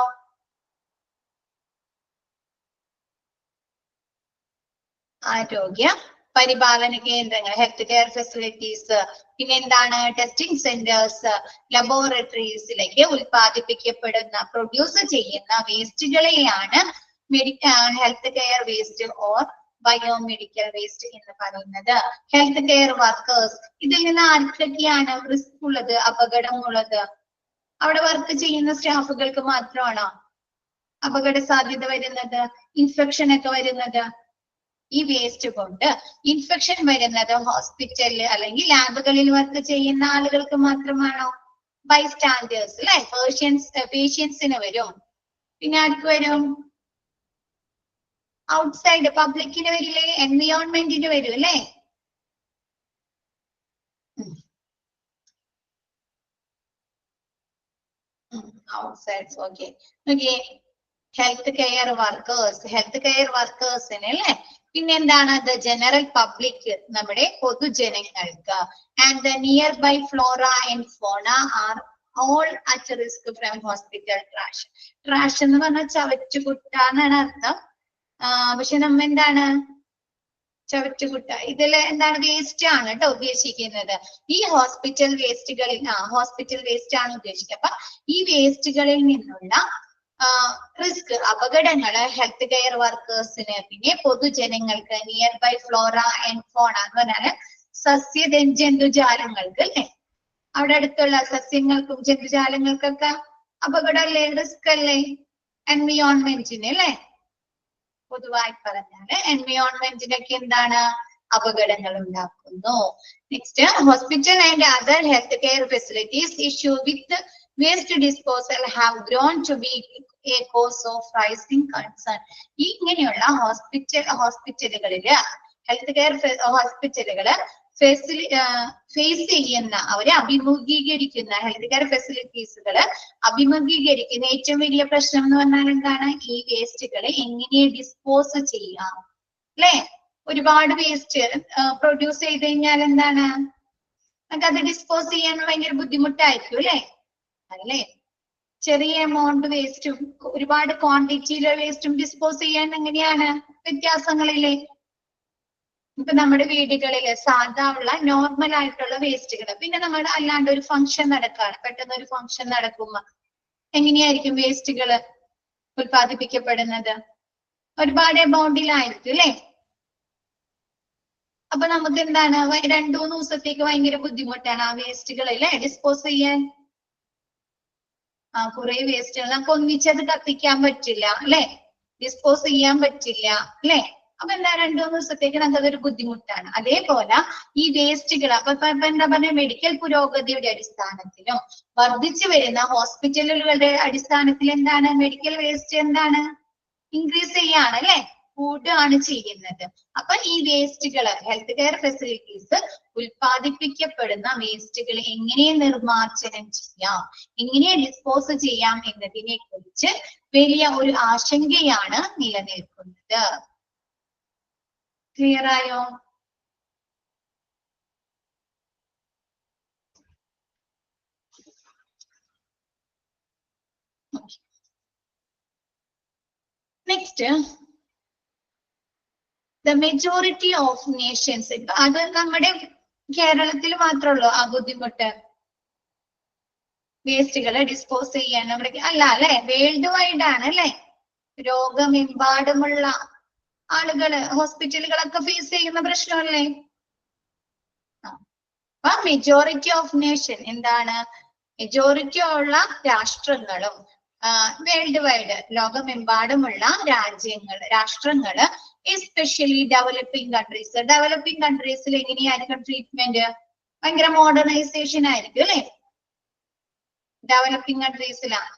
ആരോഗ്യ പരിപാലന കേന്ദ്രങ്ങൾ, ഹെൽത്ത് കെയർ ഫെസിലിറ്റീസ്, പിന്നെ എന്താണ് ടെസ്റ്റിംഗ് സെന്റേഴ്സ്, ലബോറട്ടറീസിലേക്ക് ഉൽപ്പാദിപ്പിക്കപ്പെടുന്ന പ്രൊഡ്യൂസ് ചെയ്യുന്ന വേസ്റ്റുകളെയാണ് health care waste or biomedical waste എന്ന് പറയുന്നത്. ഹെൽത്ത് കെയർ വർക്കേഴ്സ്, ഇതിൽ നിന്ന് ആർക്കൊക്കെയാണ് റിസ്ക് ഉള്ളത്, അപകടമുള്ളത്? അവിടെ വർക്ക് ചെയ്യുന്ന സ്റ്റാഫുകൾക്ക് മാത്രമാണോ അപകട സാധ്യത വരുന്നത്, ഇൻഫെക്ഷൻ ഒക്കെ വരുന്നത്? ഈ വേസ്റ്റ് കൊണ്ട് ഇൻഫെക്ഷൻ വരുന്നത് ഹോസ്പിറ്റലിൽ അല്ലെങ്കിൽ ലാബുകളിൽ വർക്ക് ചെയ്യുന്ന ആളുകൾക്ക് മാത്രമാണോ? ബൈസ്റ്റാൻഡേഴ്സ് അല്ലെ? പേഷ്യൻസിന് വരും. പിന്നെ ആർക്ക് വരും? ഔട്ട്സൈഡ് പബ്ലിക്കിന് വരില്ലേ, എൻവിയോൺമെന്റിന് വരും അല്ലേ? Outside okay. Okay, health care വർക്കേഴ്സിന് അല്ലേ? പിന്നെ എന്താണ്? ദ ജനറൽ പബ്ലിക്, നമ്മുടെ പൊതുജനങ്ങൾക്ക്. And the nearby flora and fauna are all at risk from hospital trash. Trash എന്ന് പറഞ്ഞാൽ ചവറ്റുകുട്ട എന്നാണ് അർത്ഥം. പക്ഷെ നമ്മ എന്താണ് ചവറ്റുകുട്ട, ഇതില് എന്താണ് വേസ്റ്റ് ആണ് കേട്ടോ ഉദ്ദേശിക്കുന്നത്. ഈ ഹോസ്പിറ്റൽ വേസ്റ്റുകളിൽ ഹോസ്പിറ്റൽ വേസ്റ്റ് ആണ് ഉദ്ദേശിക്കുന്നത്. അപ്പൊ ഈ വേസ്റ്റുകളിൽ നിന്നുള്ള റിസ്ക്, അപകടങ്ങള് ഹെൽത്ത് കെയർ വർക്കേഴ്സിന്, പിന്നെ പൊതുജനങ്ങൾക്ക്, നിയർ ബൈ ഫ്ലോറ ആൻഡ് ഫോണ എന്ന് പറഞ്ഞാല് സസ്യ ജന്തുജാലങ്ങൾക്ക് അല്ലെ, അവിടെ അടുത്തുള്ള സസ്യങ്ങൾക്കും ജന്തുജാലങ്ങൾക്കൊക്കെ അപകടമല്ലേ, റിസ്ക് അല്ലേ? എൻവിയോൺമെന്റിന് അല്ലെ, പൊതുവായി പറഞ്ഞാല് എൻവിയോൺമെന്റിനൊക്കെ എന്താണ് അപകടങ്ങൾ ഉണ്ടാക്കുന്നു. Next, hospital and other health care facilities issue with waste disposal have grown to be a cause of rising concern. ഈ ഇങ്ങനെയുള്ള ഹോസ്പിറ്റലുകളില് ഹെൽത്ത് കെയർ ഹോസ്പിറ്റലുകള് ഫേസ് ചെയ്യുന്ന, അവരെ അഭിമുഖീകരിക്കുന്ന ഹെൽത്ത് കെയർ ഫെസിലിറ്റീസുകള് അഭിമുഖീകരിക്കുന്ന ഏറ്റവും വലിയ പ്രശ്നം എന്ന് പറഞ്ഞാൽ എന്താണ്? ഈ വേസ്റ്റുകളെ എങ്ങനെ ഡിസ്പോസ് ചെയ്യാം അല്ലെ? ഒരുപാട് വേസ്റ്റ് പ്രൊഡ്യൂസ് ചെയ്ത് കഴിഞ്ഞാൽ എന്താണ്, നമുക്കത് ഡിസ്പോസ് ചെയ്യാൻ ഭയങ്കര ബുദ്ധിമുട്ടായിരിക്കും അല്ലെ? അല്ലേ? ചെറിയ എമൗണ്ട് വേസ്റ്റും ഒരുപാട് ക്വാണ്ടിറ്റിയിലെ വേസ്റ്റും ഡിസ്പോസ് ചെയ്യാൻ എങ്ങനെയാണ് വ്യത്യാസങ്ങളില്ലേ? ഇപ്പൊ നമ്മുടെ വീടുകളില് സാധാ ഉള്ള നോർമൽ ആയിട്ടുള്ള വേസ്റ്റുകൾ, പിന്നെ നമ്മുടെ അല്ലാണ്ട് ഒരു ഫംഗ്ഷൻ നടക്കാണ്, പെട്ടെന്ന് ഒരു ഫംഗ്ഷൻ നടക്കുമ്പോ എങ്ങനെയായിരിക്കും വേസ്റ്റുകൾ ഉത്പാദിപ്പിക്കപ്പെടുന്നത്? ഒരുപാട് എമൗണ്ടിലായിരിക്കും അല്ലെ? അപ്പൊ നമുക്ക് എന്താണ് 2-3 ദിവസത്തേക്ക് ഭയങ്കര ബുദ്ധിമുട്ടാണ് ആ വേസ്റ്റുകൾ അല്ലെ ഡിസ്പോസ് ചെയ്യാൻ. കുറെ വേസ്റ്റുകൾ നമുക്ക് ഒന്നിച്ചത് കത്തിക്കാൻ പറ്റില്ല അല്ലെ, ഡിസ്പോസ് ചെയ്യാൻ പറ്റില്ല അല്ലെ? അപ്പൊ എന്താ 2-3 ദിവസത്തേക്ക് നമുക്ക് അതൊരു ബുദ്ധിമുട്ടാണ്. അതേപോലെ ഈ വേസ്റ്റുകൾ അപ്പൊ എന്താ പറയുക, മെഡിക്കൽ പുരോഗതിയുടെ അടിസ്ഥാനത്തിലും വർദ്ധിച്ചു വരുന്ന ഹോസ്പിറ്റലുകളുടെ അടിസ്ഥാനത്തിൽ എന്താണ് മെഡിക്കൽ വേസ്റ്റ് എന്താണ് ഇൻക്രീസ് ചെയ്യാണ് അല്ലെ, കൂടുകയാണ് ചെയ്യുന്നത്. അപ്പൊ ഈ വേസ്റ്റുകൾ ഹെൽത്ത് കെയർ ഫെസിലിറ്റീസ് ഉൽപ്പാദിപ്പിക്കപ്പെടുന്ന വേസ്റ്റുകൾ എങ്ങനെ നിർമ്മാർജ്ജനം ചെയ്യാം, എങ്ങനെ ഡിസ്പോസ് ചെയ്യാം എന്നതിനെ കുറിച്ച് വലിയ ഒരു ആശങ്കയാണ് നിലനിൽക്കുന്നത്. ക്ലിയർ ആയോ? Next, the majority of Nations. അത് നമ്മുടെ കേരളത്തിൽ മാത്രമുള്ളൂ ആ ബുദ്ധിമുട്ട് വേസ്റ്റുകളെ ഡിസ്പോസ് ചെയ്യാൻ? നമ്മുടെ അല്ല അല്ലെ, വേൾഡ് വൈഡ് ആണ് അല്ലെ? ലോകമെമ്പാടുമുള്ള ആളുകള് ഹോസ്പിറ്റലുകളൊക്കെ ഫേസ് ചെയ്യുന്ന പ്രശ്നമല്ലേ? അപ്പൊ മെജോറിറ്റി ഓഫ് നേഷൻ എന്താണ്, മെജോറിറ്റി ഉള്ള രാഷ്ട്രങ്ങളും വേൾഡ് വൈഡ് ലോകമെമ്പാടുമുള്ള രാഷ്ട്രങ്ങള് എസ്പെഷ്യലി ഡെവലപ്പിംഗ് കൺട്രീസിൽ എങ്ങനെയായിരിക്കും ട്രീറ്റ്മെന്റ്? ഭയങ്കര മോഡേണൈസേഷൻ ആയിരിക്കും അല്ലെ? ഡെവലപ്പിംഗ് കൺട്രീസിലാണ്.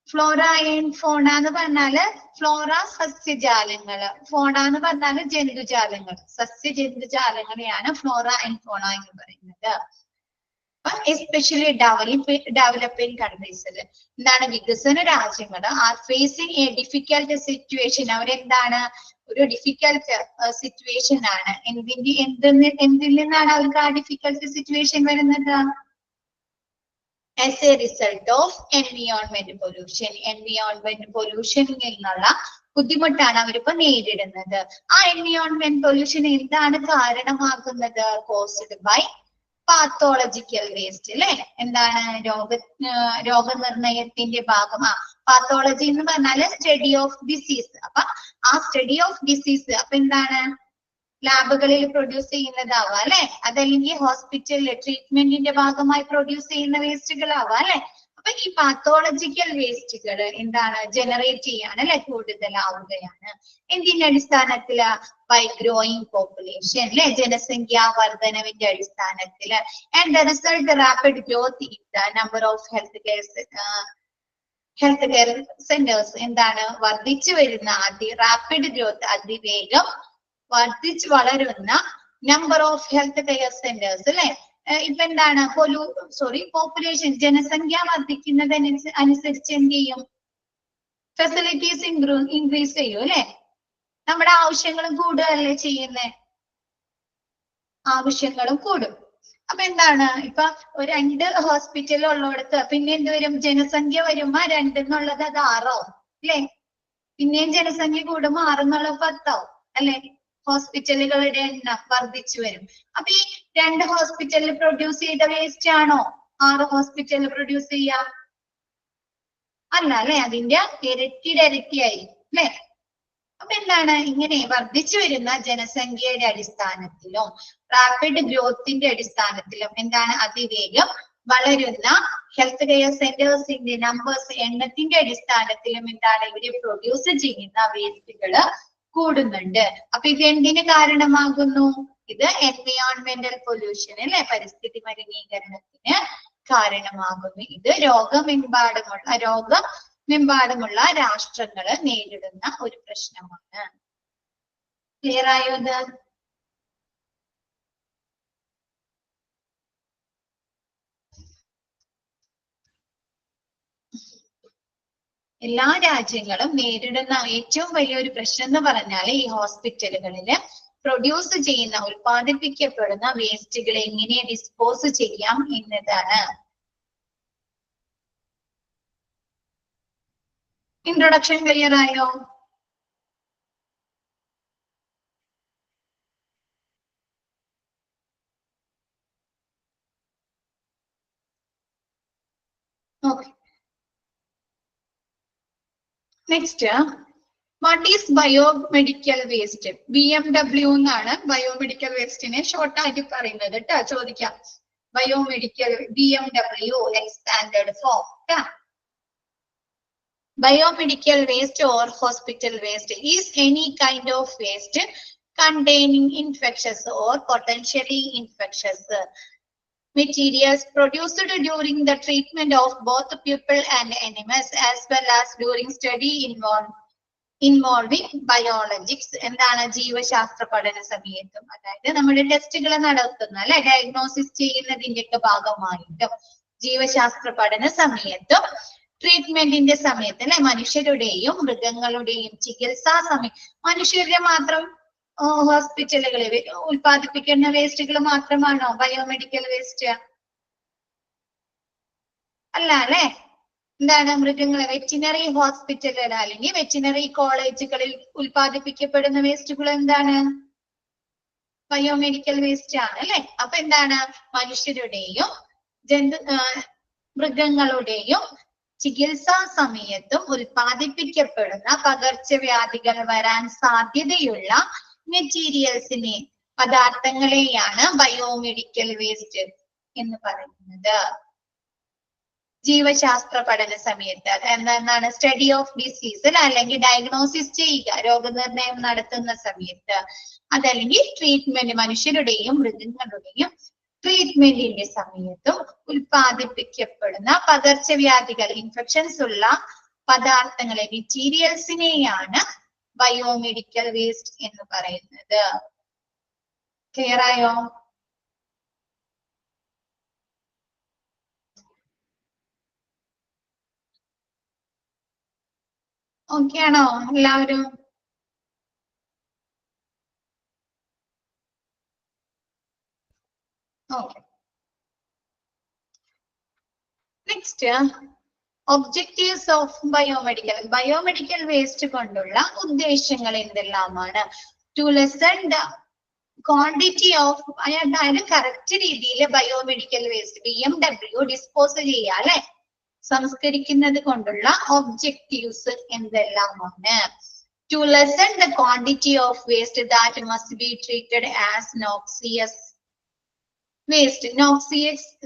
ഫ്ലോറ ആൻഡ് ഫോണ എന്ന് പറഞ്ഞാല്, ഫ്ലോറ സസ്യജാലങ്ങള്, ഫോണ എന്ന് പറഞ്ഞാല് ജന്തുജാലങ്ങൾ, സസ്യജന്തുജാലങ്ങളെയാണ് ഫ്ലോറ ആൻഡ് ഫോണ എന്ന് പറയുന്നത്. എസ്പെഷ്യലി ഡെവലപ്പിംഗ് കൺട്രീസിൽ എന്താണ്, വികസന രാജ്യങ്ങൾ are facing a difficult situation. അവരെന്താണ്, ഒരു ഡിഫിക്കൽട്ട് സിറ്റുവേഷൻ ആണ്. എന്തിൽ നിന്നാണ് അവർക്ക് ആ ഡിഫിക്കൽട്ട് സിറ്റുവേഷൻ വരുന്നത്? As a result of environment pollution. Environment പൊല്യൂഷനിൽ നിന്നുള്ള ബുദ്ധിമുട്ടാണ് അവരിപ്പോ നേരിടുന്നത്. ആ എൻവിയോൺമെന്റ് പൊല്യൂഷൻ എന്താണ് കാരണമാകുന്നത്? കോസ്ഡ് ബൈ പാത്തോളജിക്കൽ വേസ്റ്റ് അല്ലെ? എന്താണ്, രോഗനിർണയത്തിന്റെ ഭാഗമാ. പാത്തോളജി എന്ന് പറഞ്ഞാല് സ്റ്റഡി ഓഫ് ഡിസീസ്. അപ്പൊ ആ സ്റ്റഡി ഓഫ് ഡിസീസ് അപ്പൊ എന്താണ്, ലാബുകളിൽ പ്രൊഡ്യൂസ് ചെയ്യുന്നതാവാം അല്ലെ, അതല്ലെങ്കിൽ ഹോസ്പിറ്റലിൽ ട്രീറ്റ്മെന്റിന്റെ ഭാഗമായി പ്രൊഡ്യൂസ് ചെയ്യുന്ന വേസ്റ്റുകളാവാം അല്ലെ? അപ്പൊ ഈ പാത്തോളജിക്കൽ വേസ്റ്റുകൾ എന്താണ്, ജനറേറ്റ് ചെയ്യാണ് അല്ലെ, കൂടുതലാവുകയാണ്. എന്തിന്റെ അടിസ്ഥാനത്തില്? ബൈ ഗ്രോയിങ് പോപ്പുലേഷൻ അല്ലെ, ജനസംഖ്യാ വർധനവിന്റെ അടിസ്ഥാനത്തില്. And the result rapid growth in the number of health care centres എന്താണ് വർദ്ധിച്ചു വരുന്ന റാപ്പിഡ് ഗ്രോത്ത് അതിവേഗം വർദ്ധിച്ചു വളരുന്ന number of health care centres അല്ലെ. ഇപ്പൊ എന്താണ് പോപ്പുലേഷൻ ജനസംഖ്യ വർദ്ധിക്കുന്നതനുസരിച്ച് എന്ത് ചെയ്യും? ഫെസിലിറ്റീസ് ഇൻക്രീസ് ചെയ്യും അല്ലെ. നമ്മുടെ ആവശ്യങ്ങളും കൂടുകയല്ലേ ചെയ്യുന്നേ, ആവശ്യങ്ങളും കൂടും. അപ്പൊ എന്താണ് ഇപ്പൊ 2 ഹോസ്പിറ്റൽ ഉള്ളിടത്ത് പിന്നെ എന്ത് വരും? ജനസംഖ്യ വരുമ്പോ 2 എന്നുള്ളത് അത് 6 ആവും അല്ലെ. പിന്നെയും ജനസംഖ്യ കൂടുമ്പോ 6 എന്നുള്ളത് 10 ആവും അല്ലെ. ഹോസ്പിറ്റലുകളുടെ എണ്ണം വർദ്ധിച്ചു വരും. അപ്പൊ ഈ 2 ഹോസ്പിറ്റലിൽ പ്രൊഡ്യൂസ് ചെയ്ത വേസ്റ്റ് ആണോ 6 ഹോസ്പിറ്റലിൽ പ്രൊഡ്യൂസ് ചെയ്യാ? അല്ല അല്ലെ, അതിന്റെ ഇരട്ടിയായി അല്ലെ. അപ്പൊ എന്താണ് ഇങ്ങനെ വർദ്ധിച്ചു വരുന്ന ജനസംഖ്യയുടെ അടിസ്ഥാനത്തിലും റാപ്പിഡ് ഗ്രോത്തിന്റെ അടിസ്ഥാനത്തിലും എന്താണ് അതിവേഗം വളരുന്ന ഹെൽത്ത് കെയർ സെന്റേഴ്സിന്റെ നമ്പേഴ്സ് എണ്ണത്തിന്റെ അടിസ്ഥാനത്തിലും എന്താണ് ഇവര് പ്രൊഡ്യൂസ് ചെയ്യുന്ന വേസ്റ്റുകള് കൂടുന്നുണ്ട്. അപ്പൊ ഇത് എന്തിന് കാരണമാകുന്നു? ഇത് എൻവയോൺമെന്റൽ പൊല്യൂഷൻ അല്ലെ, പരിസ്ഥിതി മലിനീകരണത്തിന് കാരണമാകുന്നു. ഇത് ലോകമെമ്പാടുമുള്ള രാഷ്ട്രങ്ങള് നേരിടുന്ന ഒരു പ്രശ്നമാണ്. ക്ലിയർ ആയോ ഇത്? എല്ലാ രാജ്യങ്ങളും നേരിടുന്ന ഏറ്റവും വലിയൊരു പ്രശ്നം എന്ന് പറഞ്ഞാൽ ഈ ഹോസ്പിറ്റലുകളില് പ്രൊഡ്യൂസ് ചെയ്യുന്ന ഉൽപ്പാദിപ്പിക്കപ്പെടുന്ന വേസ്റ്റുകൾ എങ്ങനെ ഡിസ്പോസ് ചെയ്യാം എന്നതാണ്. ഇൻട്രൊഡക്ഷൻ ക്ലിയർ ആയോ? Okay. Next, what is biomedical waste? BMW എന്നാണ് ബയോമെഡിക്കൽ വേസ്റ്റിനെ ഷോർട്ട് ആയിട്ട് പറയുന്നത് കേട്ടോ. ചോദിക്കാം. Biomedical BMW expanded form. Biomedical waste or hospital waste is any kind of waste containing infectious or potentially infectious materials produced during the treatment of both people and animals as well as during study involving biologics. എന്താണ് ജീവശാസ്ത്ര പഠന സമയത്തും, അതായത് നമ്മുടെ ടെസ്റ്റുകൾ നടത്തുന്ന അല്ലെ diagnosis ചെയ്യുന്നതിന്റെ ഒക്കെ ഭാഗമായിട്ടും ജീവശാസ്ത്ര പഠന സമയത്തും ട്രീറ്റ്മെന്റിന്റെ സമയത്ത് അല്ലെ മനുഷ്യരുടെയും മൃഗങ്ങളുടെയും ചികിത്സാ സമയം. മനുഷ്യരുടെ മാത്രം ഹോസ്പിറ്റലുകളിൽ ഉൽപ്പാദിപ്പിക്കുന്ന വേസ്റ്റുകൾ മാത്രമാണോ ബയോമെഡിക്കൽ വേസ്റ്റ്? അല്ല അല്ലെ. എന്താണ് മൃഗങ്ങളെ വെറ്റിനറി ഹോസ്പിറ്റലുകൾ അല്ലെങ്കിൽ വെറ്റിനറി കോളേജുകളിൽ ഉൽപ്പാദിപ്പിക്കപ്പെടുന്ന വേസ്റ്റുകൾ എന്താണ്? ബയോമെഡിക്കൽ വേസ്റ്റ് ആണ് അല്ലെ. അപ്പൊ എന്താണ് മനുഷ്യരുടെയും മൃഗങ്ങളുടെയും ചികിത്സാ സമയത്തും ഉൽപ്പാദിപ്പിക്കപ്പെടുന്ന പകർച്ചവ്യാധികൾ വരാൻ സാധ്യതയുള്ള മെറ്റീരിയൽസിനെ പദാർത്ഥങ്ങളെയാണ് ബയോമെഡിക്കൽ വേസ്റ്റ് എന്ന് പറയുന്നത്. ജീവശാസ്ത്ര പഠന സമയത്ത് എന്താണ് സ്റ്റഡി ഓഫ് ഡിസീസ് അല്ലെങ്കിൽ ഡയഗ്നോസിസ് ചെയ്യുക, രോഗനിർണയം നടത്തുന്ന സമയത്ത്, അതല്ലെങ്കിൽ ട്രീറ്റ്മെന്റ് മനുഷ്യരുടെയും മൃഗങ്ങളുടെയും ട്രീറ്റ്മെന്റിന്റെ സമയത്തും ഉൽപ്പാദിപ്പിക്കപ്പെടുന്ന പകർച്ചവ്യാധികൾ ഇൻഫെക്ഷൻസ് ഉള്ള പദാർത്ഥങ്ങളെ മെറ്റീരിയൽസിനെയാണ് ബയോമെഡിക്കൽ വേസ്റ്റ് എന്ന് പറയുന്നത്. ക്ലിയർ ആയോ? ഓക്കെ ആണോ എല്ലാവരും? Okay. Next, objectives of biomedical waste കൊണ്ടുള്ള ഉദ്ദേശങ്ങൾ എന്തെല്ലാമാണ്? To lessen the quantity of, അതായത് കറക്റ്റ് രീതിയിൽ ബയോമെഡിക്കൽ വേസ്റ്റ് BMW ഡിസ്പോസ് ചെയ്യുക അല്ലെ, സംസ്കരിക്കുന്നത് കൊണ്ടുള്ള ഒബ്ജക്റ്റീവ്സ് എന്തെല്ലാമാണ്? To lessen the quantity of waste that must be treated as noxious waste.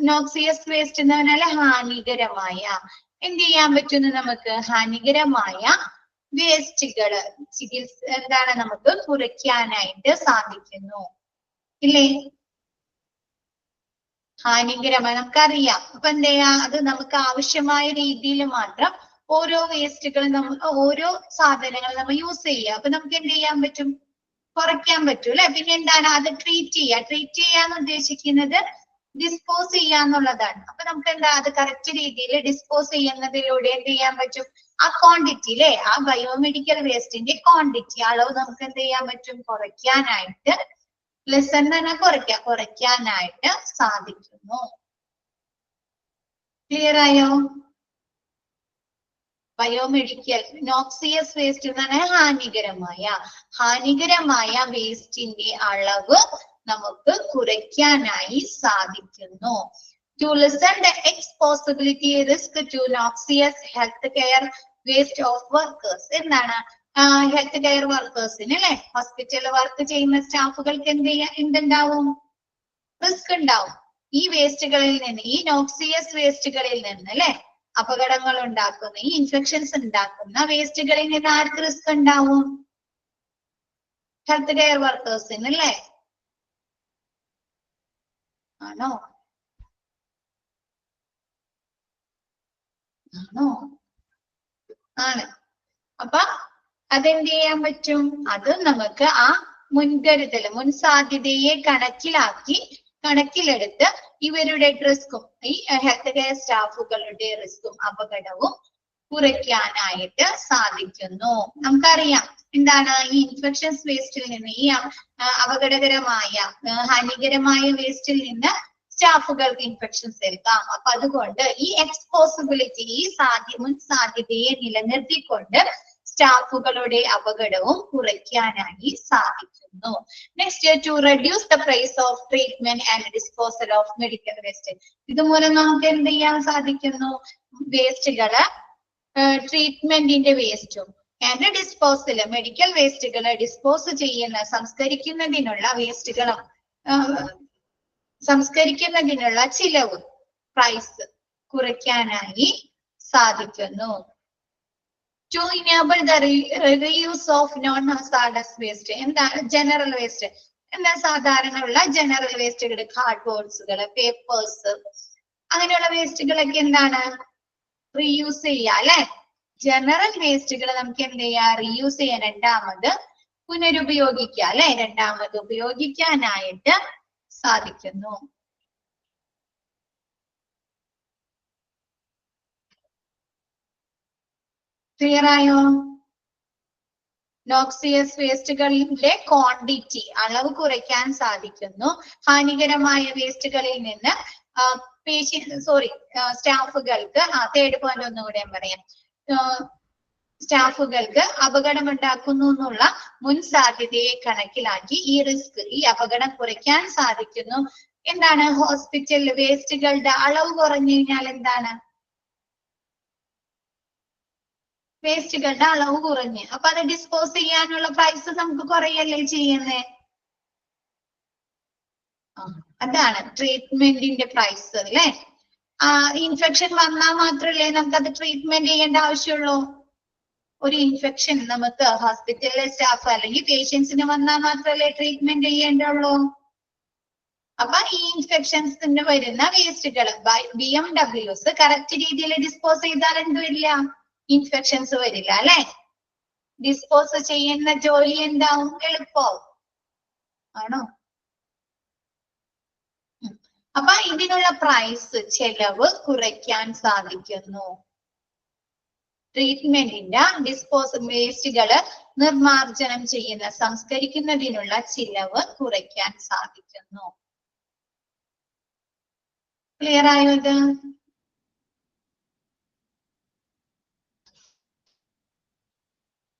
Noxious waste എന്ന് പറഞ്ഞാൽ ഹാനികരമായ, എന്ത് ചെയ്യാൻ പറ്റുന്നു നമുക്ക്? ഹാനികരമായ വേസ്റ്റുകള് എന്താണ് നമുക്ക് കുറയ്ക്കാനായിട്ട് സാധിക്കുന്നു ഇല്ലേ? ഹാനികരമായ നമുക്കറിയാം. അപ്പൊ എന്ത് ചെയ്യാ? അത് നമുക്ക് ആവശ്യമായ രീതിയിൽ മാത്രം ഓരോ വേസ്റ്റുകൾ നമ്മൾ ഓരോ സാധനങ്ങൾ നമ്മൾ യൂസ് ചെയ്യുക. അപ്പൊ നമുക്ക് എന്ത് ചെയ്യാൻ പറ്റും? കുറയ്ക്കാൻ പറ്റും അല്ലെ. പിന്നെ എന്താണ് അത് ട്രീറ്റ് ചെയ്യാന്ന് ഉദ്ദേശിക്കുന്നത് ഡിസ്പോസ് ചെയ്യാന്നുള്ളതാണ്. അപ്പൊ നമുക്ക് എന്താ അത് കറക്റ്റ് രീതിയിൽ ഡിസ്പോസ് ചെയ്യുന്നതിലൂടെ എന്ത് ചെയ്യാൻ പറ്റും? ആ ക്വാണ്ടിറ്റി അല്ലെ, ആ ബയോമെഡിക്കൽ വേസ്റ്റിന്റെ ക്വാണ്ടിറ്റി അളവ് നമുക്ക് എന്ത് ചെയ്യാൻ പറ്റും? കുറയ്ക്കാനായിട്ട്, ലെസൺ തന്നെ കുറയ്ക്കാനായിട്ട് സാധിക്കുന്നു. ക്ലിയർ ആയോ? ബയോമെഡിക്കൽ നോക്സിയസ് വേസ്റ്റ് എന്ന് പറഞ്ഞാൽ ഹാനികരമായ വേസ്റ്റിന്റെ അളവ് നമുക്ക് കുറയ്ക്കാനായി സാധിക്കുന്നു. To lessen the exposability risk to noxious health care waste of workers. എന്താണ് ഹെൽത്ത് കെയർ വർക്കേഴ്സിന് അല്ലെ, ഹോസ്പിറ്റലിൽ വർക്ക് ചെയ്യുന്ന സ്റ്റാഫുകൾക്ക് എന്തുണ്ടാവും? റിസ്ക് ഉണ്ടാവും. ഈ വേസ്റ്റുകളിൽ നിന്ന്, ഈ നോക്സിയസ് വേസ്റ്റുകളിൽ നിന്ന് അല്ലെ, അപകടങ്ങൾ ഉണ്ടാക്കുന്ന, ഈ ഇൻഫെക്ഷൻസ് ഉണ്ടാക്കുന്ന വേസ്റ്റുകളിൽ നിന്ന് ആർക്ക് റിസ്ക് ഉണ്ടാവും? ഹെൽത്ത് കെയർ വർക്കേഴ്സിന് അല്ലെ. ആണോ? ആണ്. അപ്പൊ അതെന്ത് ചെയ്യാൻ പറ്റും? അത് നമുക്ക് ആ മുൻകരുതൽ, മുൻസാധ്യതയെ കണക്കിലെടുത്ത് ഇവരുടെ റിസ്കും, ഈ ഹെൽത്ത് കെയർ സ്റ്റാഫുകളുടെ റിസ്കും അപകടവും കുറയ്ക്കാനായിട്ട് സാധിക്കുന്നു. നമുക്കറിയാം എന്താണ് ഈ ഇൻഫെക്ഷൻസ് വേസ്റ്റിൽ നിന്ന്, ഈ അപകടകരമായ ഹാനികരമായ വേസ്റ്റിൽ നിന്ന് സ്റ്റാഫുകൾക്ക് ഇൻഫെക്ഷൻസ് ഏൽക്കാം. അപ്പൊ അതുകൊണ്ട് ഈ എക്സ്പോസിബിലിറ്റി, ഈ മുൻസാധ്യതയെ നിലനിർത്തിക്കൊണ്ട് സ്റ്റാഫുകളുടെ അപകടവും കുറയ്ക്കാനായി സാധിക്കുന്നു. Next, to reduce the price of treatment and disposal of medical waste. ഇതുമൂലം നമുക്ക് എന്ത് ചെയ്യാൻ സാധിക്കുന്നു? വേസ്റ്റുകള്, ട്രീറ്റ്മെന്റിന്റെ വേസ്റ്റും ആൻഡ് ഡിസ്പോസൽ, മെഡിക്കൽ വേസ്റ്റുകള് ഡിസ്പോസ് ചെയ്യുന്ന, സംസ്കരിക്കുന്നതിനുള്ള വേസ്റ്റുകളും സംസ്കരിക്കുന്നതിനുള്ള ചിലവ്, പ്രൈസ് കുറയ്ക്കാനായി സാധിക്കുന്നു. To enable the reuse of non-hazardous waste. എന്താണ് ജനറൽ വേസ്റ്റ്? എന്താ സാധാരണയുള്ള ജനറൽ വേസ്റ്റുകൾ, കാർഡ്ബോർഡ്സുകൾ, പേപ്പേഴ്സ്, അങ്ങനെയുള്ള വേസ്റ്റുകളൊക്കെ എന്താണ് റീയൂസ് ചെയ്യുക അല്ലെ. ജനറൽ വേസ്റ്റുകൾ നമുക്ക് എന്ത് ചെയ്യാം? റീയൂസ് ചെയ്യാൻ, രണ്ടാമത് പുനരുപയോഗിക്കുക അല്ലെ, രണ്ടാമത് ഉപയോഗിക്കാനായിട്ട് സാധിക്കുന്നു. ക്ലിയർ ആയോ? നോക്സിയസ് വേസ്റ്റുകളിലെ ക്വാണ്ടിറ്റി, അളവ് കുറയ്ക്കാൻ സാധിക്കുന്നു. ഹാനികരമായ വേസ്റ്റുകളിൽ നിന്ന് സ്റ്റാഫുകൾക്ക്, തേർഡ് പോയിന്റ് ഒന്നുകൂടെ ഞാൻ പറയാം, സ്റ്റാഫുകൾക്ക് അപകടമുണ്ടാക്കുന്നു എന്നുള്ള മുൻ സാധ്യതയെ കണക്കിലാക്കി ഈ റിസ്ക്, ഈ അപകടം കുറയ്ക്കാൻ സാധിക്കുന്നു. എന്താണ്? ഹോസ്പിറ്റൽ വേസ്റ്റുകളുടെ അളവ് കുറഞ്ഞു കഴിഞ്ഞാൽ എന്താണ്? വേസ്റ്റുകളുടെ അളവ് കുറഞ്ഞ്, അപ്പൊ അത് ഡിസ്പോസ് ചെയ്യാനുള്ള പ്രൈസ് നമുക്ക് കുറയല്ലേ ചെയ്യുന്നേ. അതാണ് ട്രീറ്റ്മെന്റിന്റെ പ്രൈസ് അല്ലെ. ഇൻഫെക്ഷൻ വന്നാൽ മാത്രമല്ലേ നമുക്കത് ട്രീറ്റ്മെന്റ് ചെയ്യേണ്ട ആവശ്യമുള്ളൂ. ഒരു ഇൻഫെക്ഷൻ നമുക്ക് ഹോസ്പിറ്റലിലെ സ്റ്റാഫ് അല്ലെങ്കിൽ പേഷ്യൻസിന് വന്നാൽ മാത്രമല്ലേ ട്രീറ്റ്മെന്റ് ചെയ്യേണ്ടുള്ളൂ. അപ്പൊ ഈ ഇൻഫെക്ഷൻസിന് വരുന്ന വേസ്റ്റുകൾ BMWs കറക്റ്റ് രീതിയിൽ ഡിസ്പോസ് ചെയ്താൽ എന്ത് വരില്ല? ഇൻഫെക്ഷൻസ് വരില്ല അല്ലെ. ഡിസ്പോസ് ചെയ്യുന്ന ജോലി എന്താവും? എളുപ്പമാവും. ആണോ? അപ്പൊ ഇതിനുള്ള പ്രൈസ്, ചെലവ് കുറയ്ക്കാൻ സാധിക്കുന്നു. ട്രീറ്റ്മെന്റിന്റെ വേസ്റ്റുകള് നിർമാർജനം ചെയ്യുന്ന, സംസ്കരിക്കുന്നതിനുള്ള ചിലവ് കുറയ്ക്കാൻ സാധിക്കുന്നു. ക്ലിയർ ആയോ ഇത്?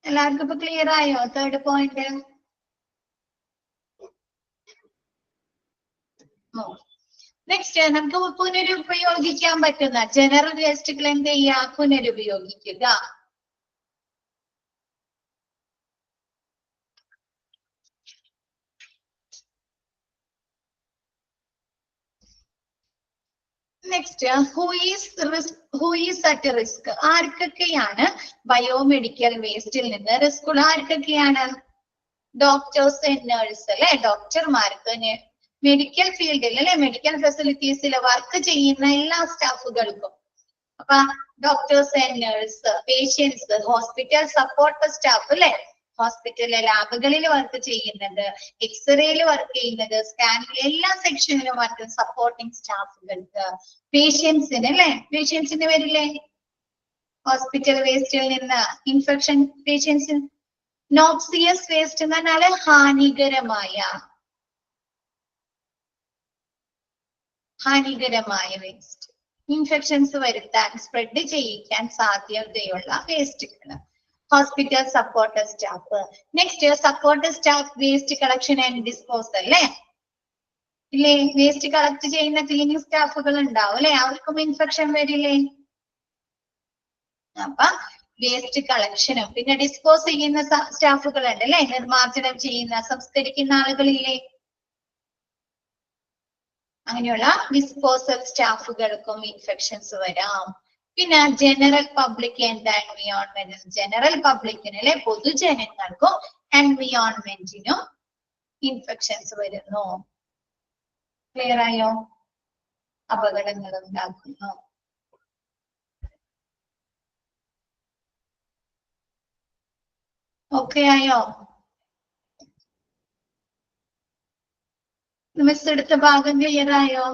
എല്ലാവർക്കും ഇപ്പൊ ക്ലിയർ ആയോ തേർഡ് പോയിന്റ്? നെക്സ്റ്റ്, നമുക്ക് പുനരുപയോഗിക്കാൻ പറ്റുന്ന ജനറൽ വേസ്റ്റുകൾ എന്ത് ചെയ്യാ? പുനരുപയോഗിക്കുക. Next, who is at risk. ആർക്കൊക്കെയാണ് ബയോമെഡിക്കൽ വേസ്റ്റിൽ നിന്ന് റിസ്ക് ഉള്ള? ആർക്കൊക്കെയാണ്? ഡോക്ടേഴ്സ് ആൻഡ് നേഴ്സ് അല്ലെ. ഡോക്ടർമാർക്ക്, മെഡിക്കൽ ഫീൽഡിൽ അല്ലെ, മെഡിക്കൽ ഫെസിലിറ്റീസിൽ വർക്ക് ചെയ്യുന്ന എല്ലാ സ്റ്റാഫുകൾക്കും അപ്പൊ doctors and nurse, patients, hospital support staff അല്ലെ, ഹോസ്പിറ്റലിലെ ലാബുകളിൽ വർക്ക് ചെയ്യുന്നത്, എക്സ്റേയിൽ വർക്ക് ചെയ്യുന്നത്, സ്കാനിൽ എല്ലാ സെക്ഷനിലും വർക്ക് സപ്പോർട്ടിംഗ് സ്റ്റാഫുകൾക്ക്, പേഷ്യൻസിന് അല്ലെ, പേഷ്യൻസിന് വരില്ലേ ഹോസ്പിറ്റൽ വേസ്റ്റിൽ നിന്ന് ഇൻഫെക്ഷൻ പേഷ്യൻസ്. നോക്സിയസ് വേസ്റ്റ് എന്ന് പറഞ്ഞാല് ഹാനികരമായ വേസ്റ്റ്, ഇൻഫെക്ഷൻസ് വരുത്താൻ സ്പ്രെഡ് ചെയ്യിക്കാൻ സാധ്യതയുള്ള വേസ്റ്റുകൾ. Hospital support staff. Next support staff waste collection and disposal അല്ലെ, ഇല്ലേ വേസ്റ്റ് കളക്ട് ചെയ്യുന്ന ക്ലീനിങ് സ്റ്റാഫുകൾ ഉണ്ടാവും അല്ലെ, അവർക്കും ഇൻഫെക്ഷൻ വരില്ലേ. അപ്പൊ വേസ്റ്റ് കളക്ഷനും പിന്നെ ഡിസ്പോസ് ചെയ്യുന്ന സ്റ്റാഫുകൾ ഉണ്ട് അല്ലെ, നിർമ്മാർജ്ജനം ചെയ്യുന്ന സംസ്കരിക്കുന്ന ആളുകളില്ലേ, അങ്ങനെയുള്ള ഡിസ്പോസൽ സ്റ്റാഫുകൾക്കും ഇൻഫെക്ഷൻസ് വരാം. പിന്നെ general public and environment, general പബ്ലിക്കിന് അല്ലെ പൊതുജനങ്ങൾക്കും എൻവിയോൺമെന്റിനും ഇൻഫെക്ഷൻസ് വരുന്നു. ക്ലിയർ ആയോ? അപകടങ്ങൾ ഉണ്ടാക്കുന്നു. ഓക്കെ ആയോ? മിസ് എടുത്ത ഭാഗം ക്ലിയർ ആയോ?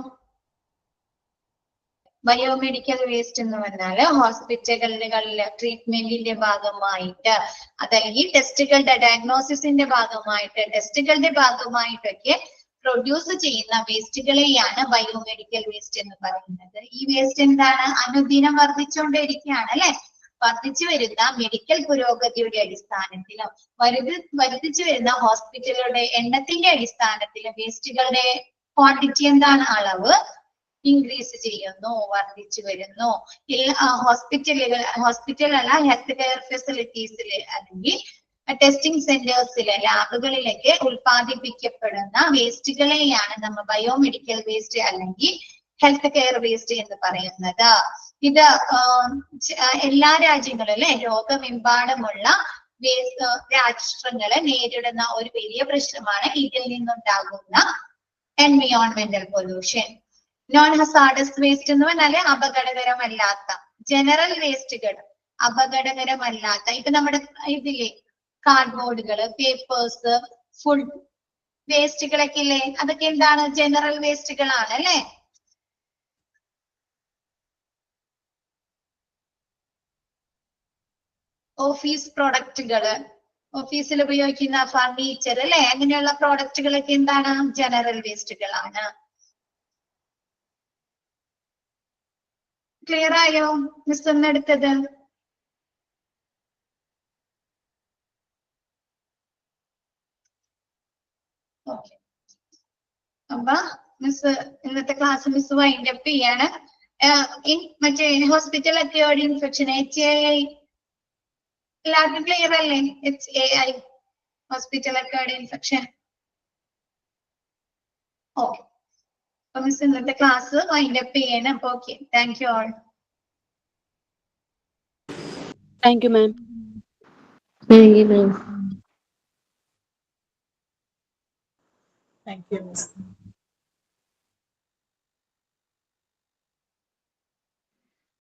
ബയോമെഡിക്കൽ വേസ്റ്റ് എന്ന് പറഞ്ഞാല് ഹോസ്പിറ്റലുകളിലെ ട്രീറ്റ്മെന്റിന്റെ ഭാഗമായിട്ട്, അതല്ലെങ്കിൽ ടെസ്റ്റുകളുടെ ഡയഗ്നോസിസിന്റെ ഭാഗമായിട്ട്, ടെസ്റ്റുകളുടെ ഭാഗമായിട്ടൊക്കെ പ്രൊഡ്യൂസ് ചെയ്യുന്ന വേസ്റ്റുകളെയാണ് ബയോമെഡിക്കൽ വേസ്റ്റ് എന്ന് പറയുന്നത്. ഈ വേസ്റ്റ് എന്താണ്? അനുദിനം വർദ്ധിച്ചുകൊണ്ടേയിരിക്കുകയാണ് അല്ലെ. വർദ്ധിച്ചു വരുന്ന മെഡിക്കൽ പുരോഗതിയുടെ അടിസ്ഥാനത്തിലും വർദ്ധിച്ചു വരുന്ന ഹോസ്പിറ്റലുകളുടെ എണ്ണത്തിന്റെ അടിസ്ഥാനത്തിലും വേസ്റ്റുകളുടെ ക്വാണ്ടിറ്റി എന്താണ്? അളവ് ഇൻക്രീസ് ചെയ്യുന്നു, വർദ്ധിച്ചു വരുന്നു. ഹോസ്പിറ്റൽ അല്ല, ഹെൽത്ത് കെയർ ഫെസിലിറ്റീസിൽ അല്ലെങ്കിൽ ടെസ്റ്റിംഗ് സെന്റേഴ്സിലെ ലാബുകളിലൊക്കെ ഉൽപ്പാദിപ്പിക്കപ്പെടുന്ന വേസ്റ്റുകളെയാണ് നമ്മൾ ബയോമെഡിക്കൽ വേസ്റ്റ് അല്ലെങ്കിൽ ഹെൽത്ത് കെയർ വേസ്റ്റ് എന്ന് പറയുന്നത്. ഇത് എല്ലാ രാജ്യങ്ങളും അല്ലെ, ലോകമെമ്പാടുമുള്ള രാഷ്ട്രങ്ങളെ നേരിടുന്ന ഒരു വലിയ പ്രശ്നമാണ് ഇതിൽ നിന്നുണ്ടാകുന്ന എൻവിയോൺമെന്റൽ പൊല്യൂഷൻ. നോൺ ഹസാർഡസ് വേസ്റ്റ് എന്ന് പറഞ്ഞാല് അപകടകരമല്ലാത്ത, ജനറൽ വേസ്റ്റുകൾ അപകടകരമല്ലാത്ത, ഇപ്പൊ നമ്മുടെ ഇതില്ലേ കാർഡ്ബോർഡുകള്, പേപ്പേഴ്സ്, ഫുഡ് വേസ്റ്റുകളൊക്കെ ഇല്ലേ, അതൊക്കെ എന്താണ്? ജനറൽ വേസ്റ്റുകളാണ് അല്ലെ. ഓഫീസ് പ്രൊഡക്റ്റുകള്, ഓഫീസിൽ ഉപയോഗിക്കുന്ന ഫർണിച്ചർ അല്ലെ, അങ്ങനെയുള്ള പ്രോഡക്റ്റുകളൊക്കെ എന്താണ്? ജനറൽ വേസ്റ്റുകളാണ്. ക്ലിയർ ആയോ? മിസ് ഒന്നെടുത്തത് ഓക്കെ. അപ്പൊ മിസ് ഇന്നത്തെ ക്ലാസ് മിസ് വൈൻഡ് അപ്പ് ചെയ്യാണ്. മറ്റേ ഹോസ്പിറ്റൽ അക്യൂർഡ് ഇൻഫെക്ഷൻ HAI എല്ലാവർക്കും ക്ലിയർ അല്ലേ? HAI hospital acquired infection. Okay, അപ്പൊ മിസ് ഇന്നത്തെ ക്ലാസ് വൈൻഡ് അപ്പ് ചെയ്യണം. അപ്പൊ okay, thank you all. Thank you, ma'am. Thank you, ma'am. Thank you, Miss.